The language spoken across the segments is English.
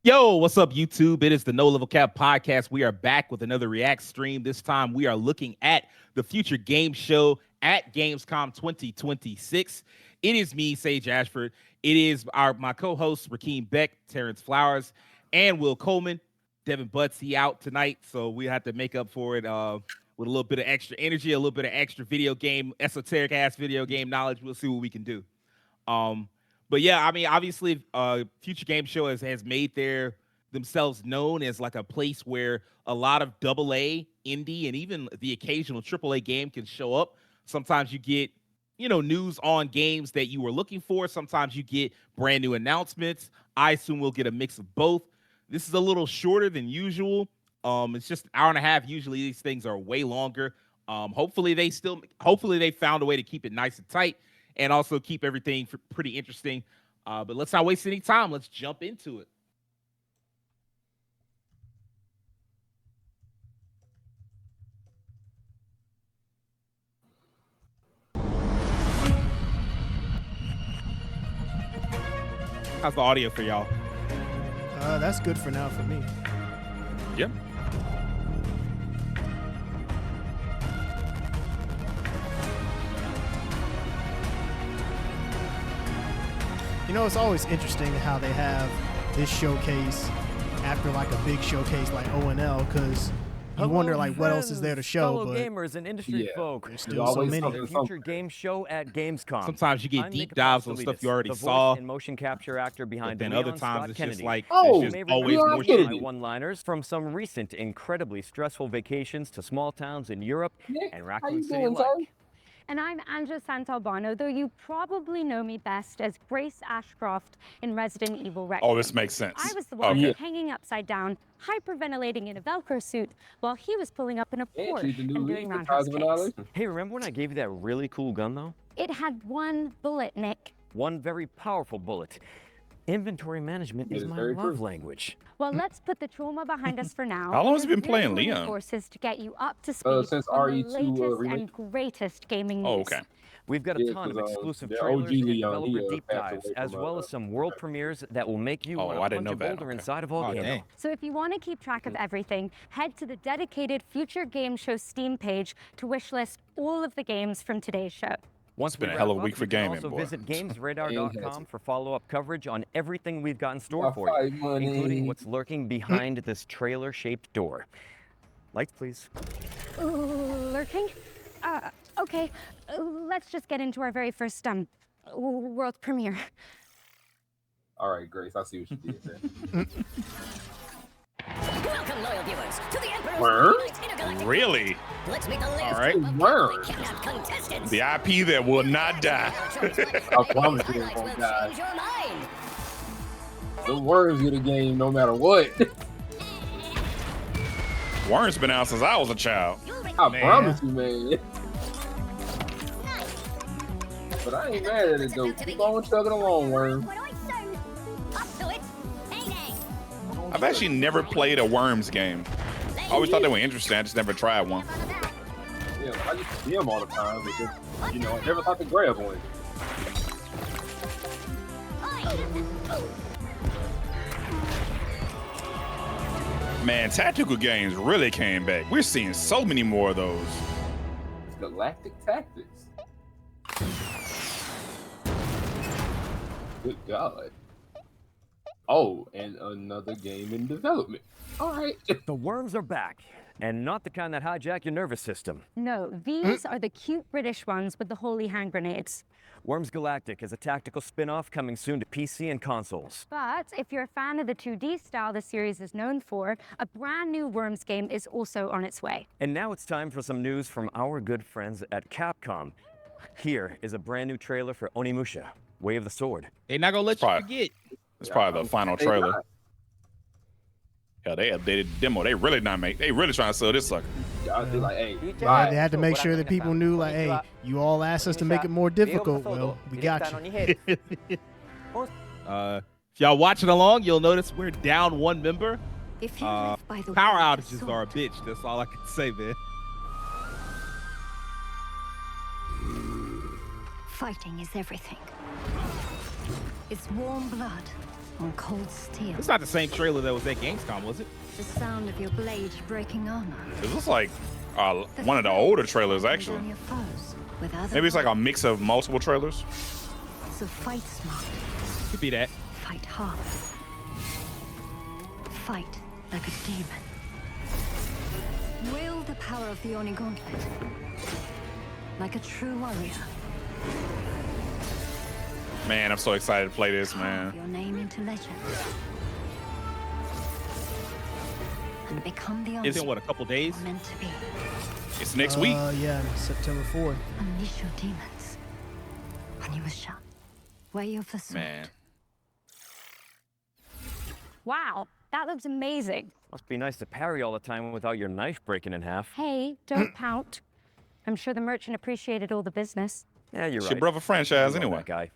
Yo, what's up, YouTube? It is the No Level Cap podcast. We are back with another React stream. This time we are looking at the future game show at Gamescom 2026. It is me, Sage Ashford. It is my co-hosts, Rakeem Beck, Terrence Flowers, and Will Coleman. Devin Butts, he out tonight, so we have to make up for it with a little bit of extra energy, a little bit of extra video game, esoteric-ass video game knowledge. We'll see what we can do. But yeah, I mean, obviously, Future Game Show has made themselves known as like a place where a lot of AA, indie, and even the occasional AAA game can show up. Sometimes you get, news on games that you were looking for. Sometimes you get brand new announcements. I assume we'll get a mix of both. This is a little shorter than usual. It's just an hour and a half. Usually these things are way longer. Hopefully they found a way to keep it nice and tight, and also keep everything pretty interesting. But let's not waste any time. Let's jump into it. How's the audio for y'all? That's good for now for me. Yep. It's always interesting how they have this showcase after like a big showcase like O&L, because you wonder like what else is there to show. Fellow gamers and industry folk. There's still so many. The future game show at Gamescom. Sometimes you get deep dives on stuff you already saw. And motion capture actor behind then other times it's just like it's just always more shit. One-liners from some recent incredibly stressful vacations to small towns in Europe and Raccoon City alike. And I'm Anja Santalbano, though you probably know me best as Grace Ashcroft in Resident Evil Rex. Oh, this makes sense. I was the one hanging upside down, hyperventilating in a Velcro suit, while he was pulling up in a Porsche and doing roundhouse kicks. Hey, remember when I gave you that really cool gun, though? It had one bullet, Nick. One very powerful bullet. Inventory management is my love language. Well, let's put the trauma behind us for now. How long has he been playing Leon? Forces to get you up to speed since on RE2 the latest remake. and greatest gaming news. Oh, okay. We've got a ton of exclusive trailers and developer deep dives, as well as some world premieres that will make you want to punch a boulder inside a volcano. So if you want to keep track of everything, head to the dedicated Future Game Show Steam page to wishlist all of the games from today's show. Once it's been a hell of a week for gaming, also boy. visit GamesRadar.com for follow-up coverage on everything we've got in store for you, including what's lurking behind this trailer-shaped door. Lights, please. Lurking? Okay, let's just get into our very first world premiere. All right, Grace, I see what you did there. Welcome, loyal viewers, to the Emperor's Worms? Really? Let's meet the list All right. of Worms. contestants. The IP that will not die. I promise you it won't Change die. your mind. The worms get a game no matter what. Worms been out since I was a child. I promise you, man. But I ain't mad at it though. Keep on chugging along, Worms. Up to it. Hey, I've actually never played a Worms game. I always thought they were interesting. I just never tried one. Yeah, I used to see them all the time, but just, I never thought to grab one. Man, tactical games really came back. We're seeing so many more of those. Galactic Tactics. Good God. Oh, and another game in development. All right. The worms are back, and not the kind that hijack your nervous system. No, these are the cute British ones with the holy hand grenades. Worms Galactic is a tactical spin-off coming soon to PC and consoles. But if you're a fan of the 2D style the series is known for, a brand new Worms game is also on its way. And now it's time for some news from our good friends at Capcom. Here is a brand new trailer for Onimusha, Way of the Sword. They're not gonna let you forget. It's probably the final trailer. Yeah, they updated the demo. They really trying to sell this sucker. Y'all be like, hey, Yeah, they had to make sure that people knew, like, hey, you all asked us to make it more difficult. Well, we got you. If y'all watching along, you'll notice we're down one member. If you live by the Power way of the outages sword, are a bitch. That's all I can say, man. fighting is everything. It's warm blood on cold steel. It's not the same trailer that was at Gamescom, was it? The sound of your blade breaking armor. It looks like one of the older trailers, actually. Down your foes with other Maybe it's like a mix of multiple trailers. So fight smart, Could be that. fight hard. Fight like a demon. Wield the power of the Oni Gauntlet. Like a true warrior. Man, I'm so excited to play this, Carve man. your name into legend. And become the It's in what, a couple days? you're meant to be. It's next week. Yeah, September 4th. Unleash your demons. Onimusha. Way of the sword. Man. Wow, that looks amazing. Must be nice to parry all the time without your knife breaking in half. Hey, don't pout. I'm sure the merchant appreciated all the business. Yeah, you're It's right. your brother franchise I love anyway. that guy.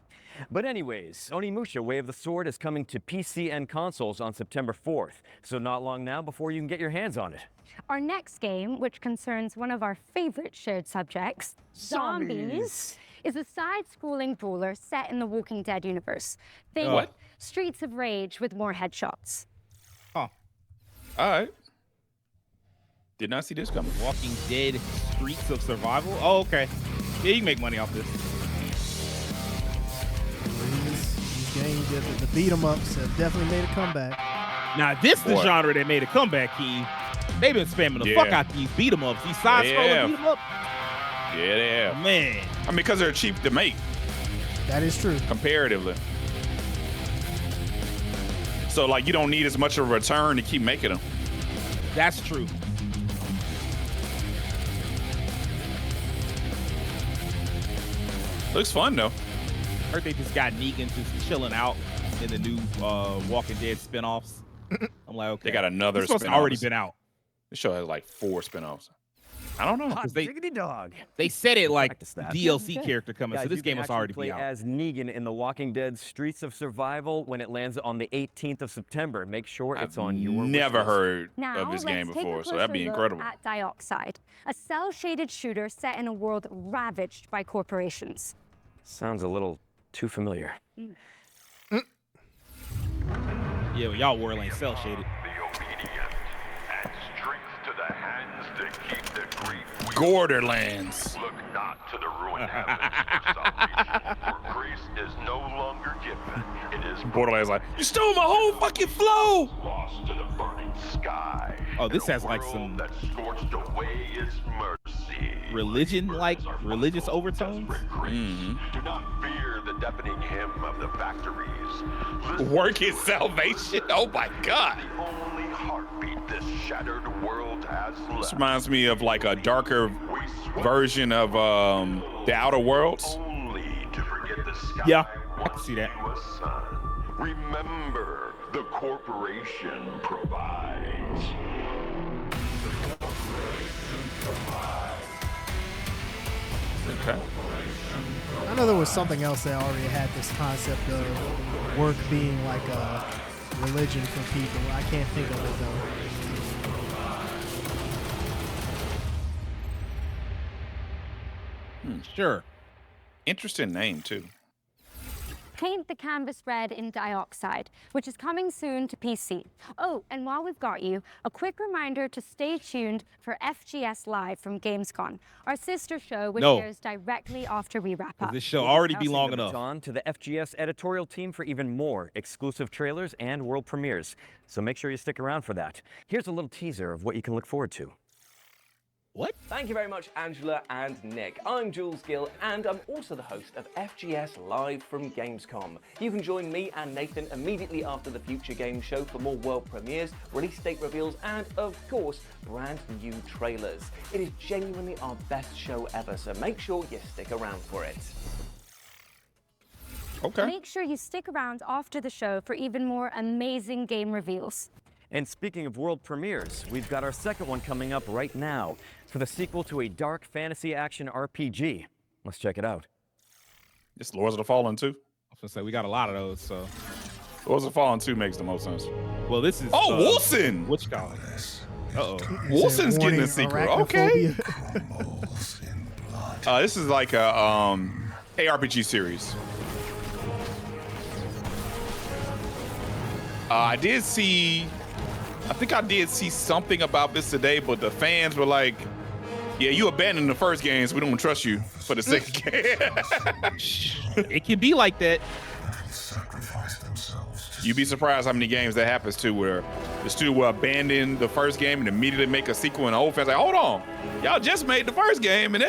But anyways, Onimusha Way of the Sword is coming to PC and consoles on September 4th. So not long now before you can get your hands on it. Our next game, which concerns one of our favorite shared subjects, zombies, is a side-scrolling brawler set in the Walking Dead universe. Think What? Streets of Rage with more headshots. Huh. All right. Did not see this coming. Walking Dead Streets of Survival. Oh, okay. Yeah, you can make money off this. These games, the beat 'em ups have definitely made a comeback. Now, this the What? genre that made a comeback, Key. They've been spamming the Yeah. fuck out these beat 'em ups. These side-scrolling Yeah. beat 'em up. Yeah, they have. Man. I mean, because they're cheap to make That is true. comparatively. So, like, you don't need as much of a return to keep making them. That's true. Looks fun, though. Heard they just got Negan just chilling out in the new Walking Dead spinoffs. I'm like, okay. They got another It's supposed to already spinoffs. been out. This show has like 4 spinoffs. I don't know. Hot they- diggity dog. They said it like Practice that. DLC Okay. character coming, Guys, so this you game can must actually already play be out. as Negan in The Walking Dead Streets of Survival when it lands on the 18th of September. Make sure it's on your wish Never list. heard Now, of this game let's take before, a so that'd be closer look incredible. At Dioxide, a cell-shaded shooter set in a world ravaged by corporations. Sounds a little too familiar. Yeah, well, y'all world ain't cell shaded. The obedient and strength to the hands that keep the grief. Borderlands. Look not to the ruined heavens for salvation, for grace is no longer given. It is Borderlands like, you stole my whole fucking flow. lost to the burning sky. Oh, this In a has, like, world some that scorched away its mercy. Religion, like Birds are religious full of overtones. desperate griefs. Do not fear the deafening hymn of the factories. Listen Work is salvation. Oh my God. the only heartbeat this shattered world has This left. reminds me of like a darker We sweat version of The Outer Worlds. only to forget the sky. Yeah, I can see that. once you a sun. Remember, the corporation provides. Okay. I know there was something else that already had this concept of work being like a religion for people. I can't think of it though. Sure. Interesting name too. Paint the canvas red in Dioxide, which is coming soon to PC. Oh, and while we've got you, a quick reminder to stay tuned for FGS Live from Gamescom, our sister show which No. airs directly after we wrap up. This show already be Passing long the enough. baton to the FGS editorial team for even more exclusive trailers and world premieres. So make sure you stick around for that. Here's a little teaser of what you can look forward to. What? Thank you very much, Angela and Nick. I'm Jules Gill, and I'm also the host of FGS Live from Gamescom. You can join me and Nathan immediately after the Future Games show for more world premieres, release date reveals, and of course, brand new trailers. It is genuinely our best show ever, so make sure you stick around for it. Okay. Make sure you stick around after the show for even more amazing game reveals. And speaking of world premieres, we've got our second one coming up right now for the sequel to a dark fantasy action RPG. Let's check it out. It's Lords of the Fallen 2. I was gonna say we got a lot of those, so Lords of the Fallen 2 makes the most sense. Well, this is Wilson. Which color? Wilson's getting a sequel. Okay. This is like a ARPG series. I think I did see something about this today, but the fans were like, yeah, you abandoned the first game, so we don't trust you for the second game. It can be like that. You'd be surprised how many games that happens to, where the studio will abandon the first game and immediately make a sequel, and the old fans like, hold on, y'all just made the first game and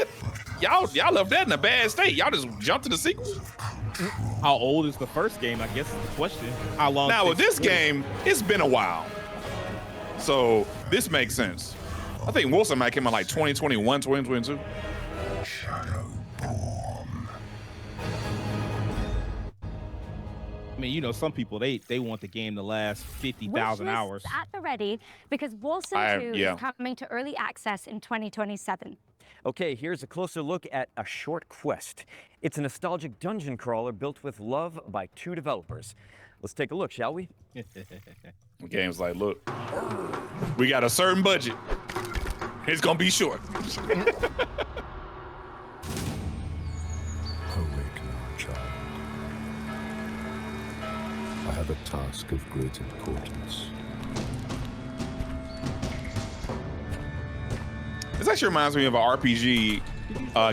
y'all left that in a bad state. Y'all just jumped to the sequel. How old is the first game? I guess is the question. How long? Now with this game, it's been a while, so this makes sense. I think Wilson might came out like 2021, 2022. I mean, you know, some people they want the game to last 50,000 hours. At the ready, because Wolcen 2 is coming to early access in 2027. Okay, here's a closer look at A Short Quest. It's a nostalgic dungeon crawler built with love by 2 developers. Let's take a look, shall we? The game's like, look, we got a certain budget. It's gonna be short. Awake now, child. I have a task of great importance. This actually reminds me of an RPG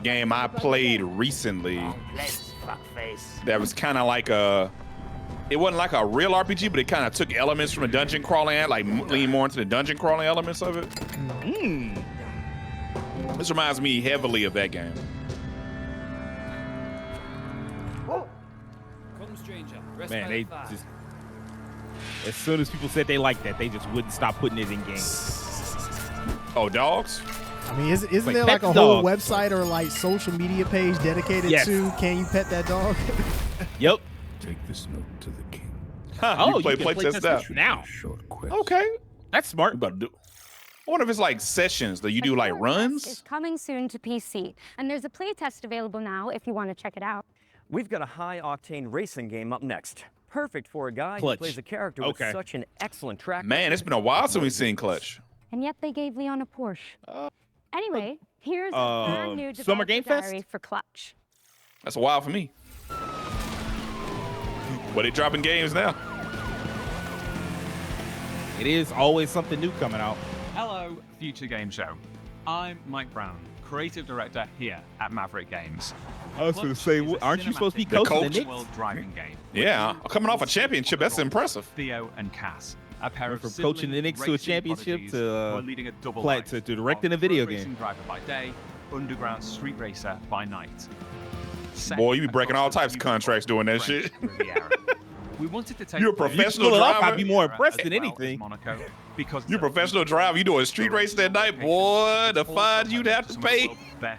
game I played recently. That was kind of like it wasn't like a real RPG, but it kind of took elements from the dungeon crawling, like leaned more into the dungeon crawling elements of it. This reminds me heavily of that game. Man, they just, as soon as people said they liked that, they just wouldn't stop putting it in games. Oh, dogs? I mean, isn't like there pet like a the whole dog. website or like social media page dedicated to can you pet that dog? Yep. Take this note to the king. Oh, you you play can test that now. Short quest. Okay, That's smart. about to do. I wonder if it's like sessions that you do like runs. It's coming soon to PC, and there's a playtest available now if you want to check it out. We've got a high-octane racing game up next. Perfect for a guy Clutch. who plays a character Okay. with such an excellent track Man, record. it's been a while since we've seen Clutch. And yet they gave Leon a Porsche. Anyway, here's a brand new Summer developer Game Fest? diary for Clutch. That's a while for me. But they dropping games now. It is always something new coming out. Hello, Future Game Show. I'm Mike Brown, creative director here at Maverick Games. I was going to say, aren't you supposed to be coaching the Knicks? World driving game. Yeah, coming off a championship, that's impressive. Theo and Cass, a pair of From coaching the Knicks to a racing championship prodigies to, who are leading a double play- life to directing a of video pro racing game. driver by day, underground street racer by night. Boy, you be breaking all types of contracts doing that shit. We wanted to take You're a professional pull it off, driver. I'd be more impressed as than well as anything. Monaco, because You're a professional driver. You doing a street race that night, boy. The fines you'd have to pay.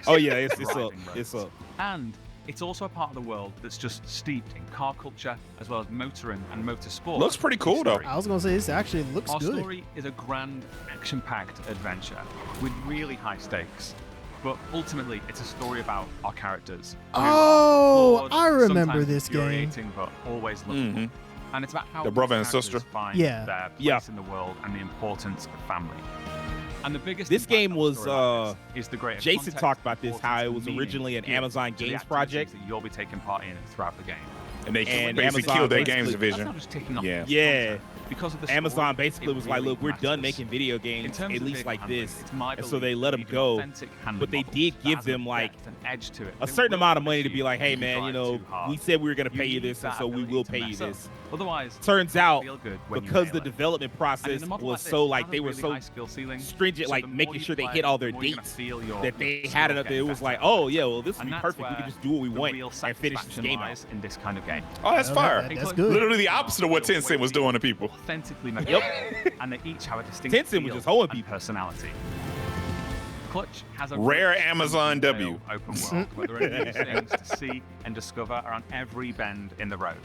Oh yeah, it's up. It's up. And it's also a part of the world that's just steeped in car culture as well as motoring and motorsport. Looks pretty cool though. I was gonna say this actually looks Our good. story is a grand, action-packed adventure with really high stakes. But ultimately, it's a story about our characters. who Oh, are flawed, I remember sometimes this game. infuriating, but always lovable. And it's about how The brother these and sister. characters find Yeah. their place Yeah. in the world and the importance of family. And the biggest This impact game of a was, story like this is the greater Jason context, talked about this, how it importance, was and originally an meaning Amazon given to the Games activities project. that you'll be taking part in throughout the game. And they And basically Amazon killed their basically- games That's division. not just ticking off Yeah. Yeah. content. Because of the Amazon story, basically it was like, really look, we're done matters. making video In games, terms at of least big like handling, this. it's my And so belief they let that them we need go. authentic handling But they models did that give has a them like depth and edge to it. a They certain will amount of money to push be you like, hey if you man, you drive know, too hard. we said we were going to pay you need this, and that so we ability will to pay you mess up. this. Otherwise, Turns you out, feel good when you because nail the it. development And process in a model was like so this, like you they have a were really so high skill ceiling, stringent, so like the more making you sure they play, hit all the their more you're gonna dates feel your that they skill had enough. getting It was better. like, oh yeah, well this would And be that's perfect. We where can just do what we the want real and finish this satisfaction game out. lies in this kind of game. Oh, that's fire. That's good. Literally the opposite of what Tencent was doing to people. Authentically Yep. and they each have a distinct Tencent was feel just hoeing and people. personality. Clutch has a Rare rich Amazon and W. detailed open world where there are new things to see and discover around every bend in the road.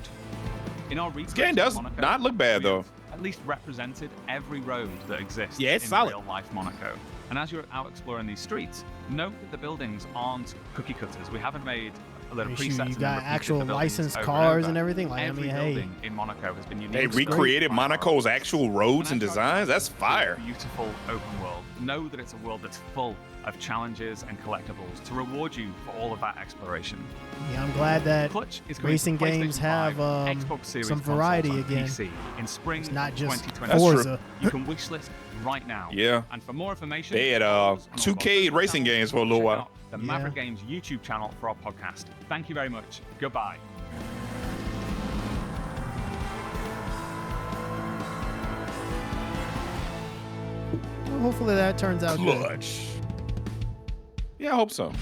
In our This game does not look bad though. at least represented every road that exists Yeah, it's in solid. real life Monaco. And as you're out exploring these streets, note that the buildings aren't cookie cutters. We haven't made that are Shoot, presets you and got repeated actual the buildings licensed over cars over. and everything. Like, Every I mean, hey, building in Monaco has been unique. They recreated Monaco's actual roads and designs. That's fire. Beautiful open world. Know that it's a world that's full of challenges and collectibles to reward you for all of that exploration. yeah, I'm glad that Clutch is coming racing to PlayStation games 5, have Xbox Series some consoles variety on again. PC in spring It's not just 2020. Forza. You can wishlist right now. Yeah. And for more information, They had 2K racing games for a little check while. out the Maverick Games YouTube channel for our podcast. Thank you very much. Goodbye. Well, hopefully that turns out good. Clutch. Yeah, I hope so.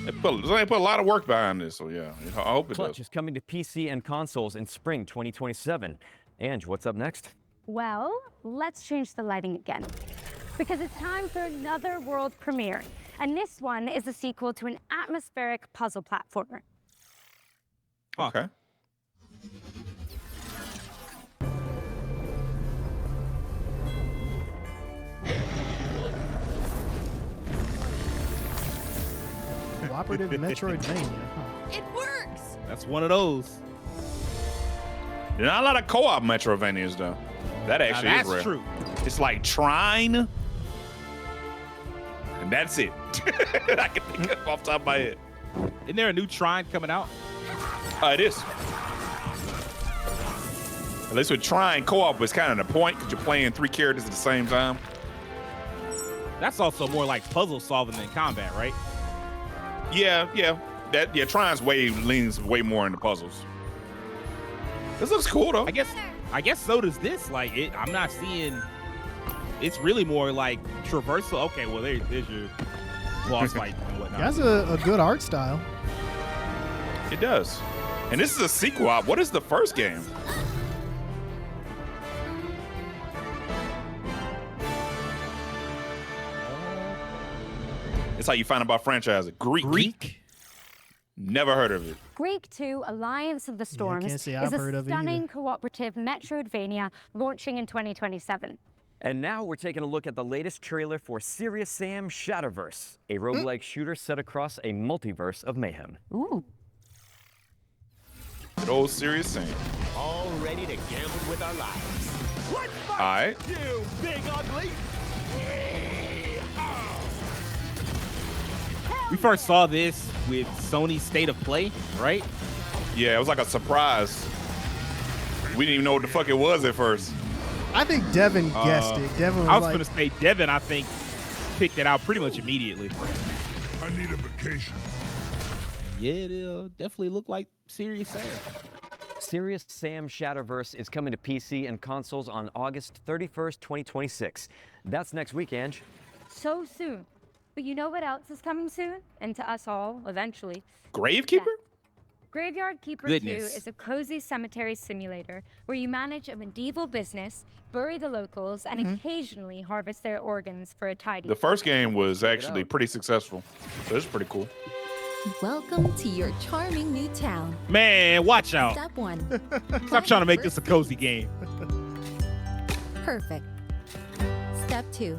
They put a lot of work behind this, so yeah, I hope it Clutch does. is coming to PC and consoles in spring 2027. Ange, what's up next? Well, let's change the lighting again. Because it's time for another world premiere. And this one is a sequel to an atmospheric puzzle platformer. Okay. Cooperative Metroidvania. Huh. It works! That's one of those. There's not a lot of co-op Metrovanias though. That actually Now, that's is rare. true. It's like Trine, and that's it. I can think of off the top of my head. Isn't there a new Trine coming out? It is. At least with Trine, co-op was kind of the point because you're playing 3 characters at the same time. That's also more like puzzle solving than combat, right? Yeah. Trine's leans way more into puzzles. This looks cool though. I guess so does this. Like I'm not seeing. It's really more like traversal. Okay, well there's your boss fight and whatnot. That's a good art style. It does. And this is a sequel. What is the first game? It's how you find about franchise. Greek. Never heard of it. Greek 2 Alliance of the Storms can't say is I've heard a of it stunning cooperative Metroidvania launching in 2027. And now we're taking a look at the latest trailer for Serious Sam Shadowverse, a roguelike shooter set across a multiverse of mayhem. Ooh. Good old Serious Sam. All ready to gamble with our lives. Let's fight, All right. you big ugly. We first saw this with Sony's State of Play, right? Yeah, it was like a surprise. We didn't even know what the fuck it was at first. I think Devin guessed it. Devin was I was like, gonna say Devin, I think, picked it out pretty much immediately. I need a vacation. Yeah, it'll definitely look like Serious Sam. Serious Sam Shadowverse is coming to PC and consoles on August 31st, 2026. That's next week, Ange. So soon. But you know what else is coming soon? And to us all, eventually. Gravekeeper? Graveyard Keeper Goodness. 2 is a cozy cemetery simulator where you manage a medieval business, bury the locals, and occasionally harvest their organs for a tidy. The first game was actually pretty successful. So it's pretty cool. Welcome to your charming new town. Man, watch out. Step 1. Stop trying to make this a cozy game. Perfect. Step 2.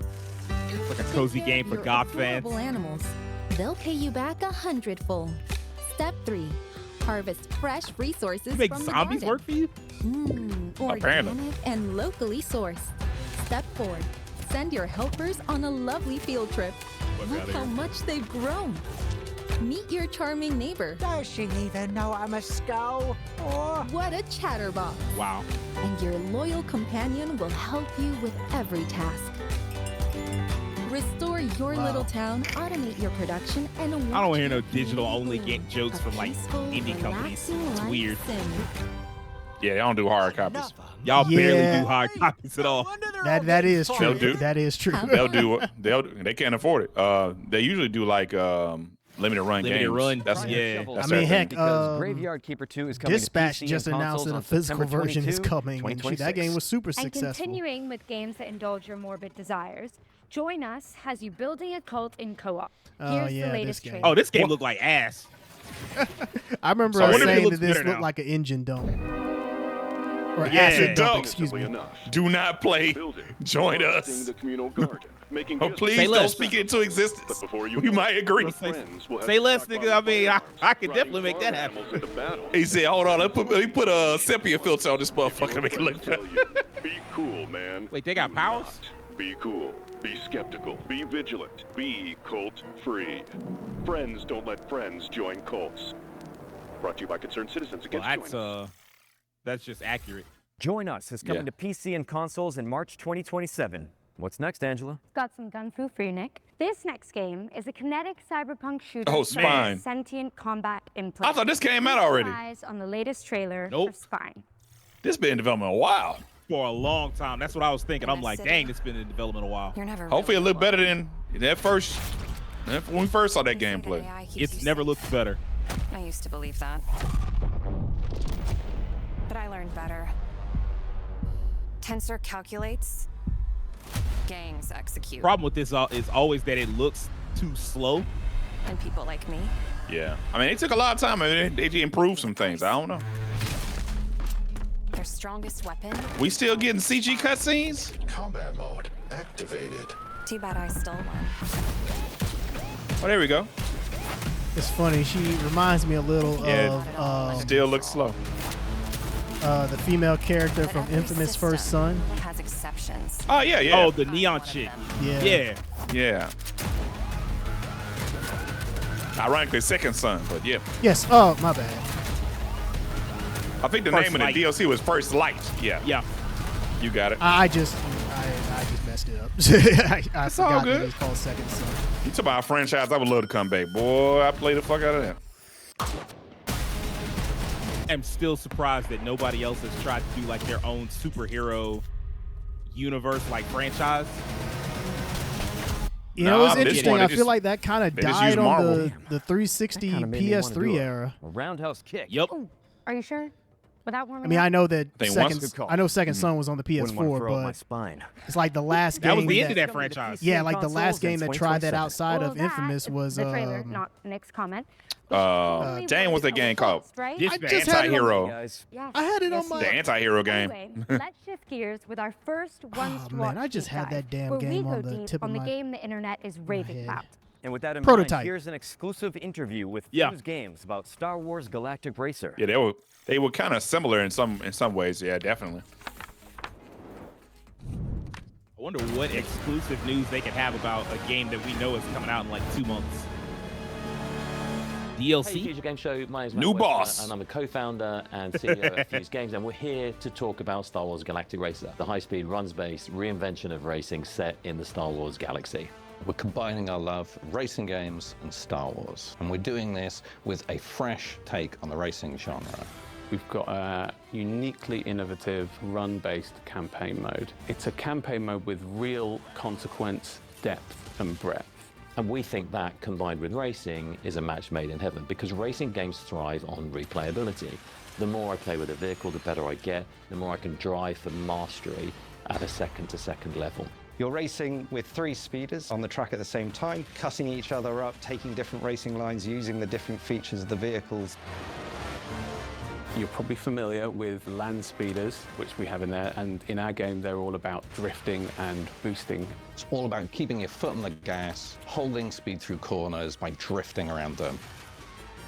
Like a cozy game for Your goth fans. adorable animals. They'll pay you back 100-fold. Step 3. Harvest fresh resources You make from the zombies garden. work for you? Apparently. Organic and locally sourced. Step 4. Send your helpers on a lovely field trip. Fuck Look outta how here. much they've grown. Meet your charming neighbor. Does she even know I'm a skull? Oh. What a chatterbox. Wow. And your loyal companion will help you with every task. Restore your little town, automate your production, and I don't want to hear no digital-only jokes from like indie companies. It's weird. Yeah, they don't do hard copies. Y'all barely Yeah. do hard copies at all. that is true. They'll do. That is true. They can't afford it. They usually do like limited run Limited games. run. That's Yeah. That's I their mean, thing. heck, Because Graveyard Keeper 2 is coming Dispatch to PC just and announced consoles that a on physical September version is 22, coming. And shoot, that game was super And successful. continuing with games that indulge your morbid desires, join us as you building a cult in co-op. Oh, Here's yeah, the this latest game. trailer. Oh, this game looked like ass. I remember So I us wonder if it saying looks that this better looked now. like an engine dump. Or Yeah. acid dump, Don't. excuse me. Do not play. Join us. The communal garden, making Oh, just please Say don't less. speak it into existence. before you We might agree. Say less, nigga. I mean, I could definitely make that happen. He said, hold on, let me put a sepia filter on this motherfucker to make it look better. Be cool, man. Wait, they got powers? Be cool. Be skeptical. Be vigilant. Be cult-free. Friends don't let friends join cults. Brought to you by Concerned Citizens Well, Against Joining. that's just accurate. Join Us is coming to PC and consoles in March 2027. What's next, Angela? Got some gun fu for you, Nick. This next game is a kinetic cyberpunk shooter Oh, with Spine. sentient combat input. I thought this came out already. Eyes on the latest trailer Nope. for Spine. This been in development a while. For a long time. That's what I was thinking. I'm like, city. dang, it's been in development a while. You're never Hopefully it really look better than that first, when we first saw that alone. gameplay. AI keeps It's you never safe. looked better. I used to believe that. But I learned better. Tensor calculates, gangs execute, Problem with this is always that it looks too slow. and people like me. Yeah. I mean, it took a lot of time. I mean, they improved some things. I don't know. Their strongest weapon. We still getting CG cutscenes? Combat mode activated. Too bad I stole one. Oh, there we go. It's funny. She reminds me a little Yeah. of Still looks slow. the female character But from every Infamous First system Son. has exceptions. Oh, yeah, yeah. Oh, the neon chick. Yeah. Yeah. Yeah. Ironically, Second Son, but yeah. Yes. Oh, my bad. I think the First name of Light. the DLC was First Light. Yeah. Yeah. You got it. I just messed it up. I It's all forgot that good. it was called Second Son. You talk about a franchise I would love to come back. Boy, I play the fuck out of that. I'm still surprised that nobody else has tried to do like their own superhero universe, like franchise. You know, it's Nah, this interesting. one, I they feel just- like that kind of they just died use on Marvel. the 360 Kinda made me wanna do PS3 a- era. A roundhouse kick. Yep. Ooh, are you sure? Without warming I mean, up? I know that Think second. once? Good call. I know Second Son was on the Wouldn't want to PS4, throw up my but spine. it's like the last game. That was the end of that franchise. Yeah, like the last Consoles in game that tried that 2027. outside Well, of Infamous that, was the trailer, not Nick's comment. Dang, what's that game called? Right? This I man. just had it on- Anti-hero. Guys, Yes. I had it on Yes, my- you The did. anti-hero game. Anyway, let's shift gears with our first one to man, watch I just deep had dive, that damn where we game go on the deep tip of on the my- game the internet is raving head. about. and with that in Prototype. mind, here's an exclusive interview with Yeah. Fuse Games about Star Wars Galactic Racer. Yeah, they were kind of similar in some ways. Yeah, definitely. I wonder what exclusive news they could have about a game that we know is coming out in like 2 months. Hey, DLC? Future Game Show. My name's New Matt Webster, boss. and I'm a co-founder and CEO of Fuse Games, and we're here to talk about Star Wars Galactic Racer, the high-speed, runs-based reinvention of racing set in the Star Wars galaxy. We're combining our love of racing games and Star Wars, and we're doing this with a fresh take on the racing genre. We've got a uniquely innovative run-based campaign mode. It's a campaign mode with real consequence, depth, and breadth. And we think that, combined with racing, is a match made in heaven, because racing games thrive on replayability. The more I play with a vehicle, the better I get, the more I can drive for mastery at a second-to-second level. You're racing with 3 speeders on the track at the same time, cutting each other up, taking different racing lines, using the different features of the vehicles. You're probably familiar with land speeders, which we have in there, and in our game they're all about drifting and boosting. It's all about keeping your foot on the gas, holding speed through corners by drifting around them.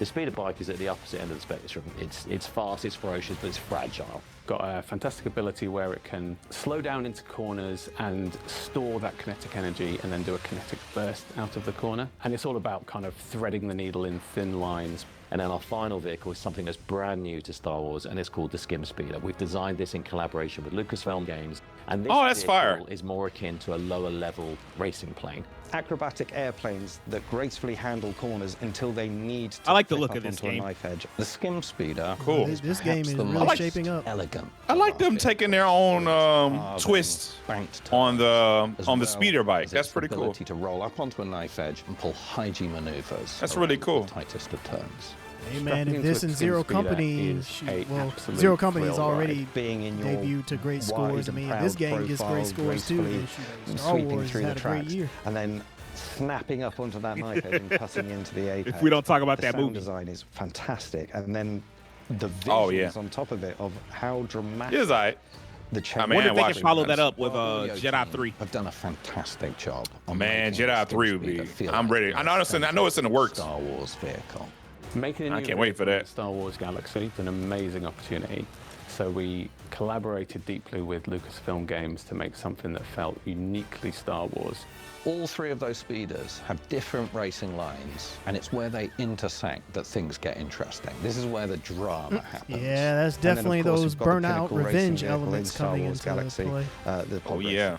The speeder bike is at the opposite end of the spectrum. It's fast, it's ferocious, but it's fragile. Got a fantastic ability where it can slow down into corners and store that kinetic energy and then do a kinetic burst out of the corner. And it's all about kind of threading the needle in thin lines. And then our final vehicle is something that's brand new to Star Wars, and it's called the Skim Speeder. We've designed this in collaboration with Lucasfilm Games, and this that's vehicle fire. is more akin to a lower level racing plane. Acrobatic airplanes that gracefully handle corners until they need to I like the flip look up of this onto game. a knife edge. The Skim Speeder. Cool. This game is really like- shaping up. Elegant. I like them taking their own twist on the speeder bike. That's pretty cool. Ability to roll up onto a knife edge and pull high G maneuvers. That's really around cool. The tightest of turns. Hey man, Strapping if this into and a Skim Zero Speeder Company, is a absolute Zero Company has thrill ride. already Being in your debuted to great wide scores. I and mean, proud this game gets great profile, scores too. gracefully And Star sweeping Wars through had the a great tracks, year. and then snapping up onto that knife edge and cutting into the apex. we don't talk about The that sound movie. design is fantastic, and then the visuals on top of it of how dramatic It's all right. the change. I wonder if they can follow that up with Jedi 3. Have done a fantastic job. Man, Jedi 3 would be. I'm ready. I know it's in the works. Star Wars vehicle. Making a new I can't wait for that. Star Wars Galaxy is an amazing opportunity. So we collaborated deeply with Lucasfilm Games to make something that felt uniquely Star Wars. All three of those speeders have different racing lines, and it's where they intersect that things get interesting. This is where the drama happens. Yeah, that's And then, of definitely course, those you've got the burnout pinnacle racing revenge vehicle in elements Star coming Wars into Galaxy, play. the pod race. Yeah.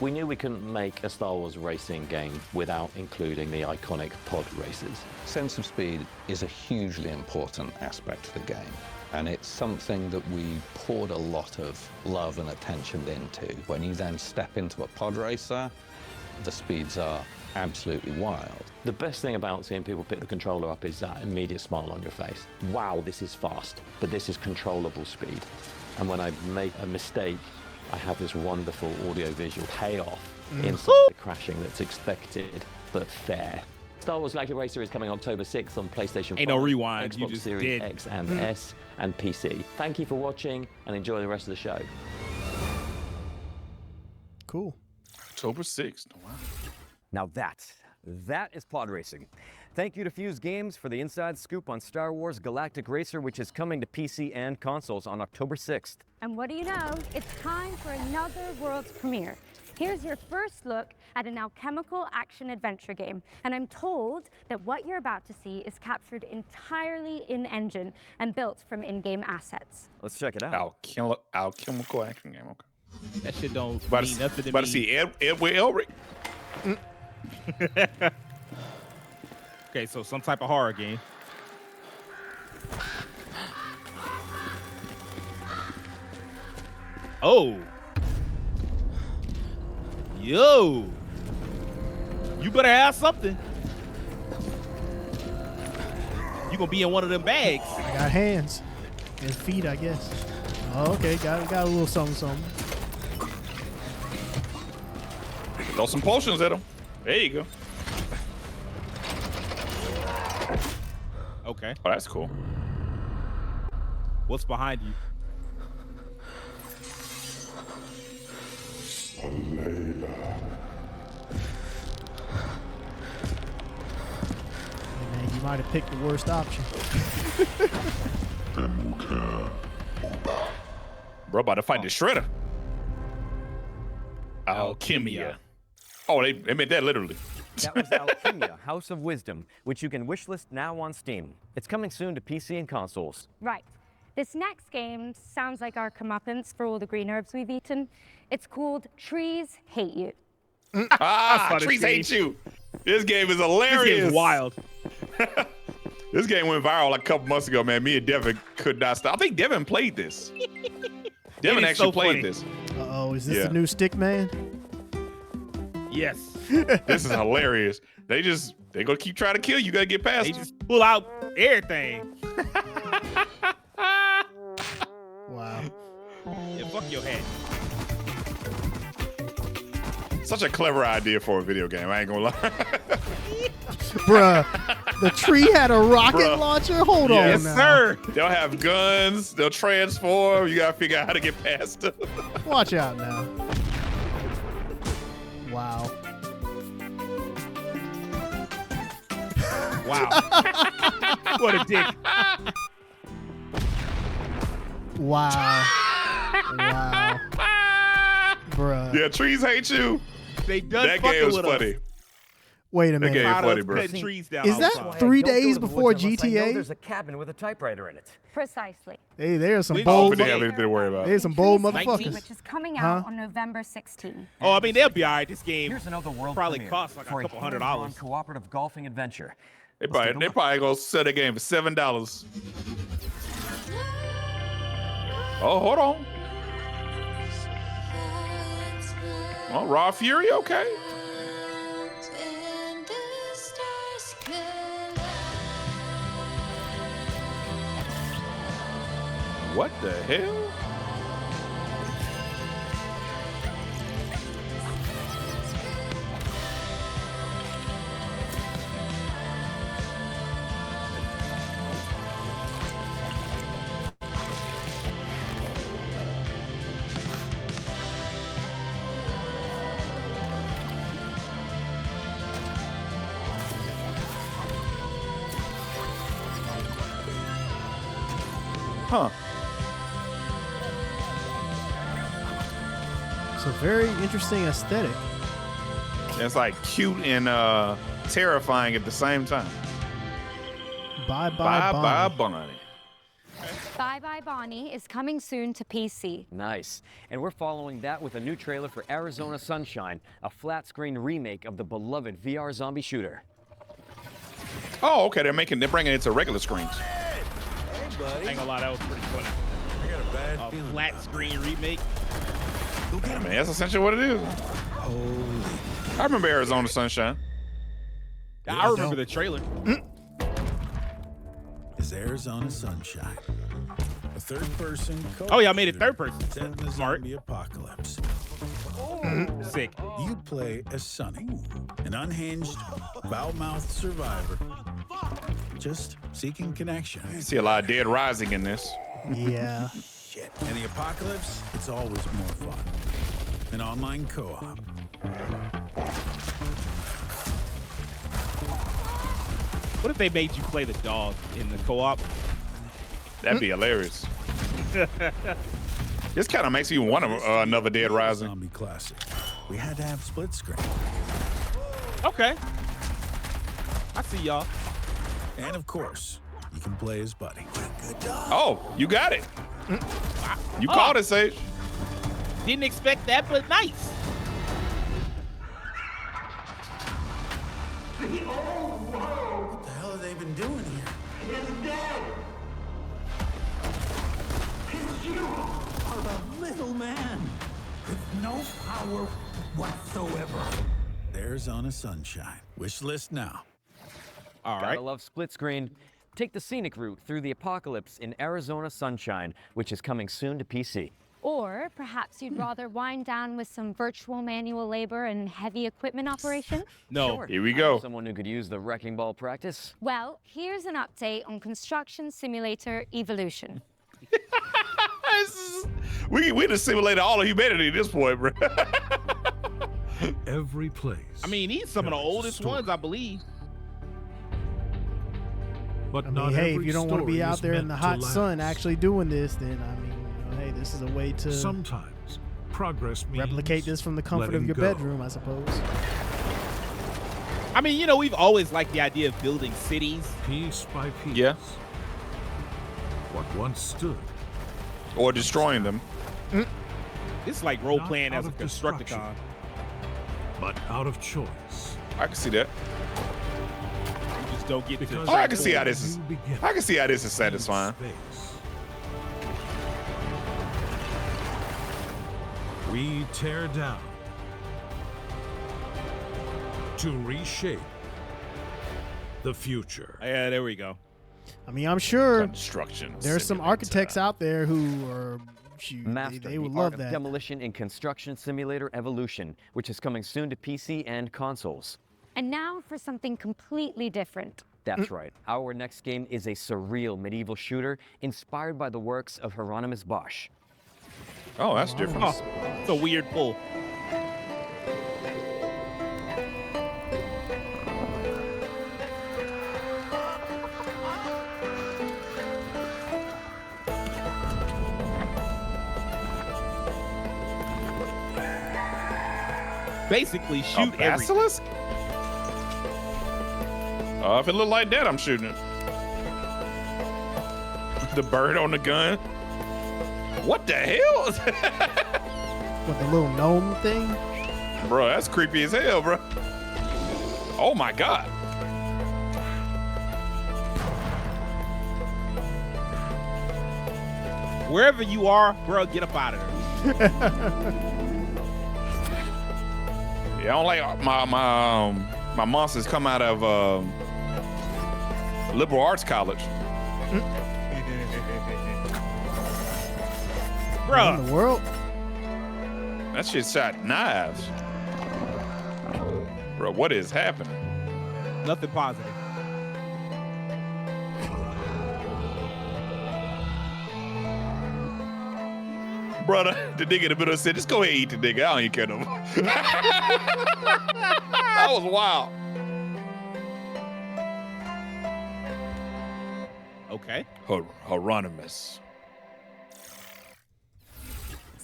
We knew we couldn't make a Star Wars racing game without including the iconic pod races. Sense of speed is a hugely important aspect of the game, and it's something that we poured a lot of love and attention into. When you then step into a pod racer, the speeds are absolutely wild. The best thing about seeing people pick the controller up is that immediate smile on your face. Wow, this is fast, but this is controllable speed. And when I make a mistake, I have this wonderful audio-visual payoff inside the crashing that's expected but fair. Star Wars Galactic Racer is coming October 6th on PlayStation 5, Ain't no rewind, you Xbox just Series did. X and S, and PC. Thank you for watching, and enjoy the rest of the show. Cool. October 6th. Wow. Now that is pod racing. Thank you to Fuse Games for the inside scoop on Star Wars Galactic Racer, which is coming to PC and consoles on October 6th. And what do you know? It's time for another world's premiere. Here's your first look at an alchemical action-adventure game, and I'm told that what you're about to see is captured entirely in-engine and built from in-game assets. Let's check it out. Alchemical action game. Okay. That shit don't About mean nothing to about me. to see Edward Elric. Okay, so some type of horror game. Oh. Yo. You better have something. You gonna be in one of them bags. I got hands and feet, I guess. Oh, okay, got a little something. Throw some potions at him. There you go. Okay. Oh, that's cool. What's behind you? Hey, man, you might have picked the worst option. Bro, about to fight the Shredder. Alchemia. Oh, they meant that literally. That was Alchemia, House of Wisdom, which you can wishlist now on Steam. It's coming soon to PC and consoles. Right. This next game sounds like our comeuppance for all the green herbs we've eaten. It's called Trees Hate You. Trees hate you. This game is hilarious. This game is wild. This game went viral like a couple months ago, man. Me and Devin could not stop. I think Devin played this. Devin actually played this. Uh-oh, is this the new stick man? Yes. This is hilarious. They gonna keep trying to kill you. You gotta get past They them. just pull out everything. Wow. Yeah, fuck your head. Such a clever idea for a video game. I ain't gonna lie. Bruh, the tree had a rocket launcher? Hold on now. Sir. They'll have guns. They'll transform. You gotta figure out how to get past them. Watch out now. Wow. Wow. What a dick. Wow. Wow. Bruh. Yeah, trees hate you. They done That fucking game was with funny. us. Wait a That minute. game Proud funny, of bro. cutting trees down Is that outside. 3 Don't go days to the before woods unless I know GTA? there's a cabin with a typewriter in it. Precisely. Hey, there's some We bold. They have anything to worry about. There's some bold Trees Hate You, motherfuckers. which is coming out on November 16. Oh, I mean, they'll be all right. This game Here's another world probably premiere costs like a for couple hand-drawn $100. cooperative golfing adventure. They probably gonna sell that game for $7. Oh, hold on. Oh, Raw Fury, okay. What the hell? Huh. It's a very interesting aesthetic. It's like cute and terrifying at the same time. Bye bye Bonnie. Bonnie. Bye Bye Bonnie is coming soon to PC. Nice. And we're following that with a new trailer for Arizona Sunshine, a flat-screen remake of the beloved VR zombie shooter. Oh, okay. They're bringing it to regular screens. I ain't gonna lie, that was pretty funny. I got a bad feeling. Flat screen remake. I mean, that's essentially what it is. I remember Arizona Sunshine. I remember the trailer. Is Arizona Sunshine. A third-person. Oh, y'all made it third person. Set in the Smart. zombie apocalypse. Sick. You play as Sonny, an unhinged, foul-mouthed survivor, just seeking connection. I see a lot of Dead Rising in this. Yeah. Shit. In the apocalypse, it's always more fun. An online co-op. What if they made you play the dog in the co-op? That'd be hilarious. This kind of makes me want another Dead Rising. Zombie classic. We had to have split screen. Okay. I see y'all. And of course, you can play as Buddy. Oh, you got it. You called it, Sage. Didn't expect that, but nice. What the hell have they been doing here? It's dead. You are the little man with no power whatsoever. Arizona Sunshine. Wish list now. All Gotta love split screen. Take the scenic route through the apocalypse in Arizona Sunshine, which is coming soon to PC. Or perhaps you'd rather wind down with some virtual manual labor and heavy equipment operation? No. Sure. Here we I go. know someone who could use the wrecking ball practice. Well, here's an update on Construction Simulator Evolution. We just simulated all of humanity at this point, bro. Every place. I mean, he's some of the oldest ones, I believe. But I mean, hey, if you don't want to be out there in the hot sun actually doing this, then I mean, hey, this is a way to sometimes progress means replicate this from the comfort of your bedroom, I suppose. I mean, we've always liked the idea of building cities. Piece by piece. Yeah. What once stood. Or destroying them. It's like role playing Not as a out of Constructicon. But out of choice. I can see that. You just don't get to. Oh, I can see how this is. I can see how this is satisfying. We tear down to reshape the future. Yeah, there we go. I mean, I'm sure Construction. there's some architects out there who are Master they would the love art of that. demolition in Construction Simulator Evolution, which is coming soon to PC and consoles. And now for something completely different. That's right. Our next game is a surreal medieval shooter inspired by the works of Hieronymus Bosch. Oh, that's different. Oh, it's a weird pull. Basically, shoot everything. Basilisk? If it look like that, I'm shooting it. The bird on the gun. What the hell? What, the little gnome thing? Bro, that's creepy as hell, bro. Oh my God. Wherever you are, bro, get up out of there. Yeah, I don't like my monsters come out of liberal arts college. Bro, in the world? That shit shot knives. Bro, what is happening? Nothing positive. Brother, the nigga in the middle said, just go ahead and eat the nigga. I don't even care no more. That was wild. Okay. Hieronymus.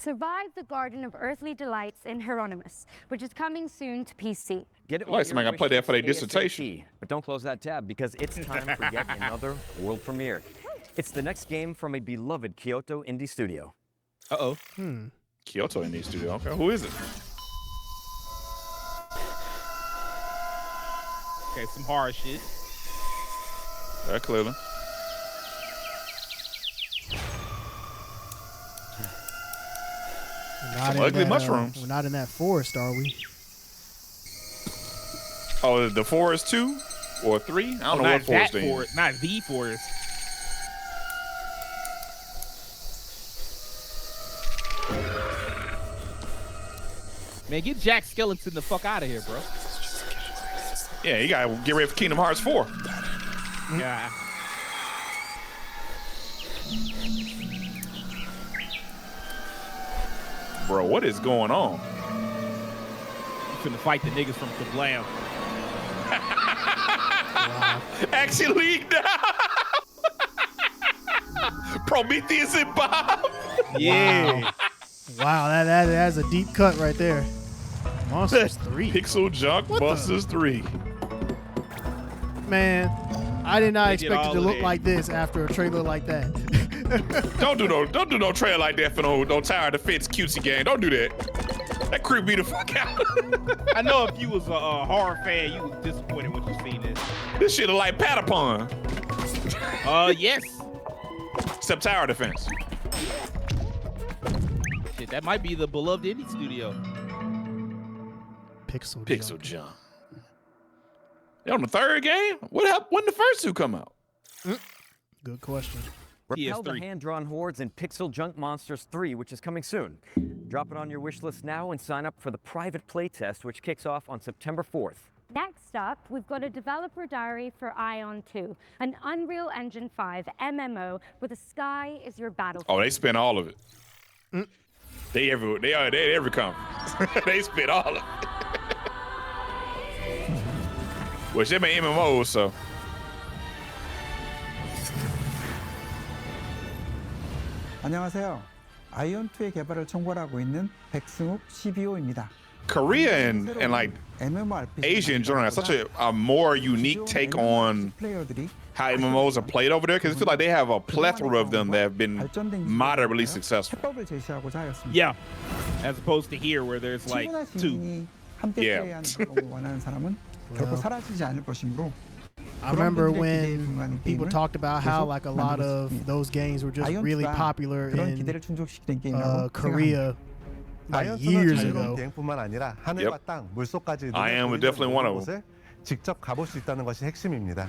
Survive the Garden of Earthly Delights in Hieronymus, which is coming soon to PC. Get it Like somebody gonna play that for their dissertation. But don't close that tab because it's time for yet another world premiere. It's the next game from a beloved Kyoto indie studio. Uh-oh. Kyoto indie studio. Okay, who is it? Okay, some horror shit. Clearly. Some ugly mushrooms. We're not in that forest, are we? Oh, the forest 2 or 3? I don't know what forest they in. Not the forest. Man, get Jack Skellington the fuck out of here, bro. Yeah, you gotta get ready for Kingdom Hearts 4. Yeah. Bro, what is going on? You finna fight the niggas from Kablam. Wow. Actually leaked out. Prometheus and Bob. Yeah. Wow, that's a deep cut right there. Monsters 3. Pixel Junk Busters 3. Man, I did not expect it to look like this after a trailer like that. Don't do no trailer like that for no Tower Defense cutesy game. Don't do that. That creeped me the fuck out. I know if you was a horror fan, you was disappointed when you seen this. This shit look like Patapon. Yes. Except Tower Defense. Shit, that might be the beloved indie studio. Pixel Junk. They on the third game? What happened when the first two come out? Good question. Repel the hand-drawn hordes in Pixel Junk Monsters 3, which is coming soon. Drop it on your wish list now and sign up for the private playtest, which kicks off on September 4th. Next up, we've got a developer diary for Ion 2, an Unreal Engine 5 MMO where the sky is your battlefield. Oh, they spent all of it. They every conference. They spent all of it. Which they made MMOs, so. 안녕하세요. 아이온2의 개발을 총괄하고 있는 백승욱 CBO입니다. Korea and like Asia in general has such a more unique take on how MMOs are played over there, because I feel like they have a plethora of them that have been moderately successful. Yeah, as opposed to here where there's like 2. Yeah. I remember when people talked about how like a lot of those games were just really popular in Korea like years ago. Yep. I am definitely one of them. 직접 가볼 수 있다는 것이 핵심입니다.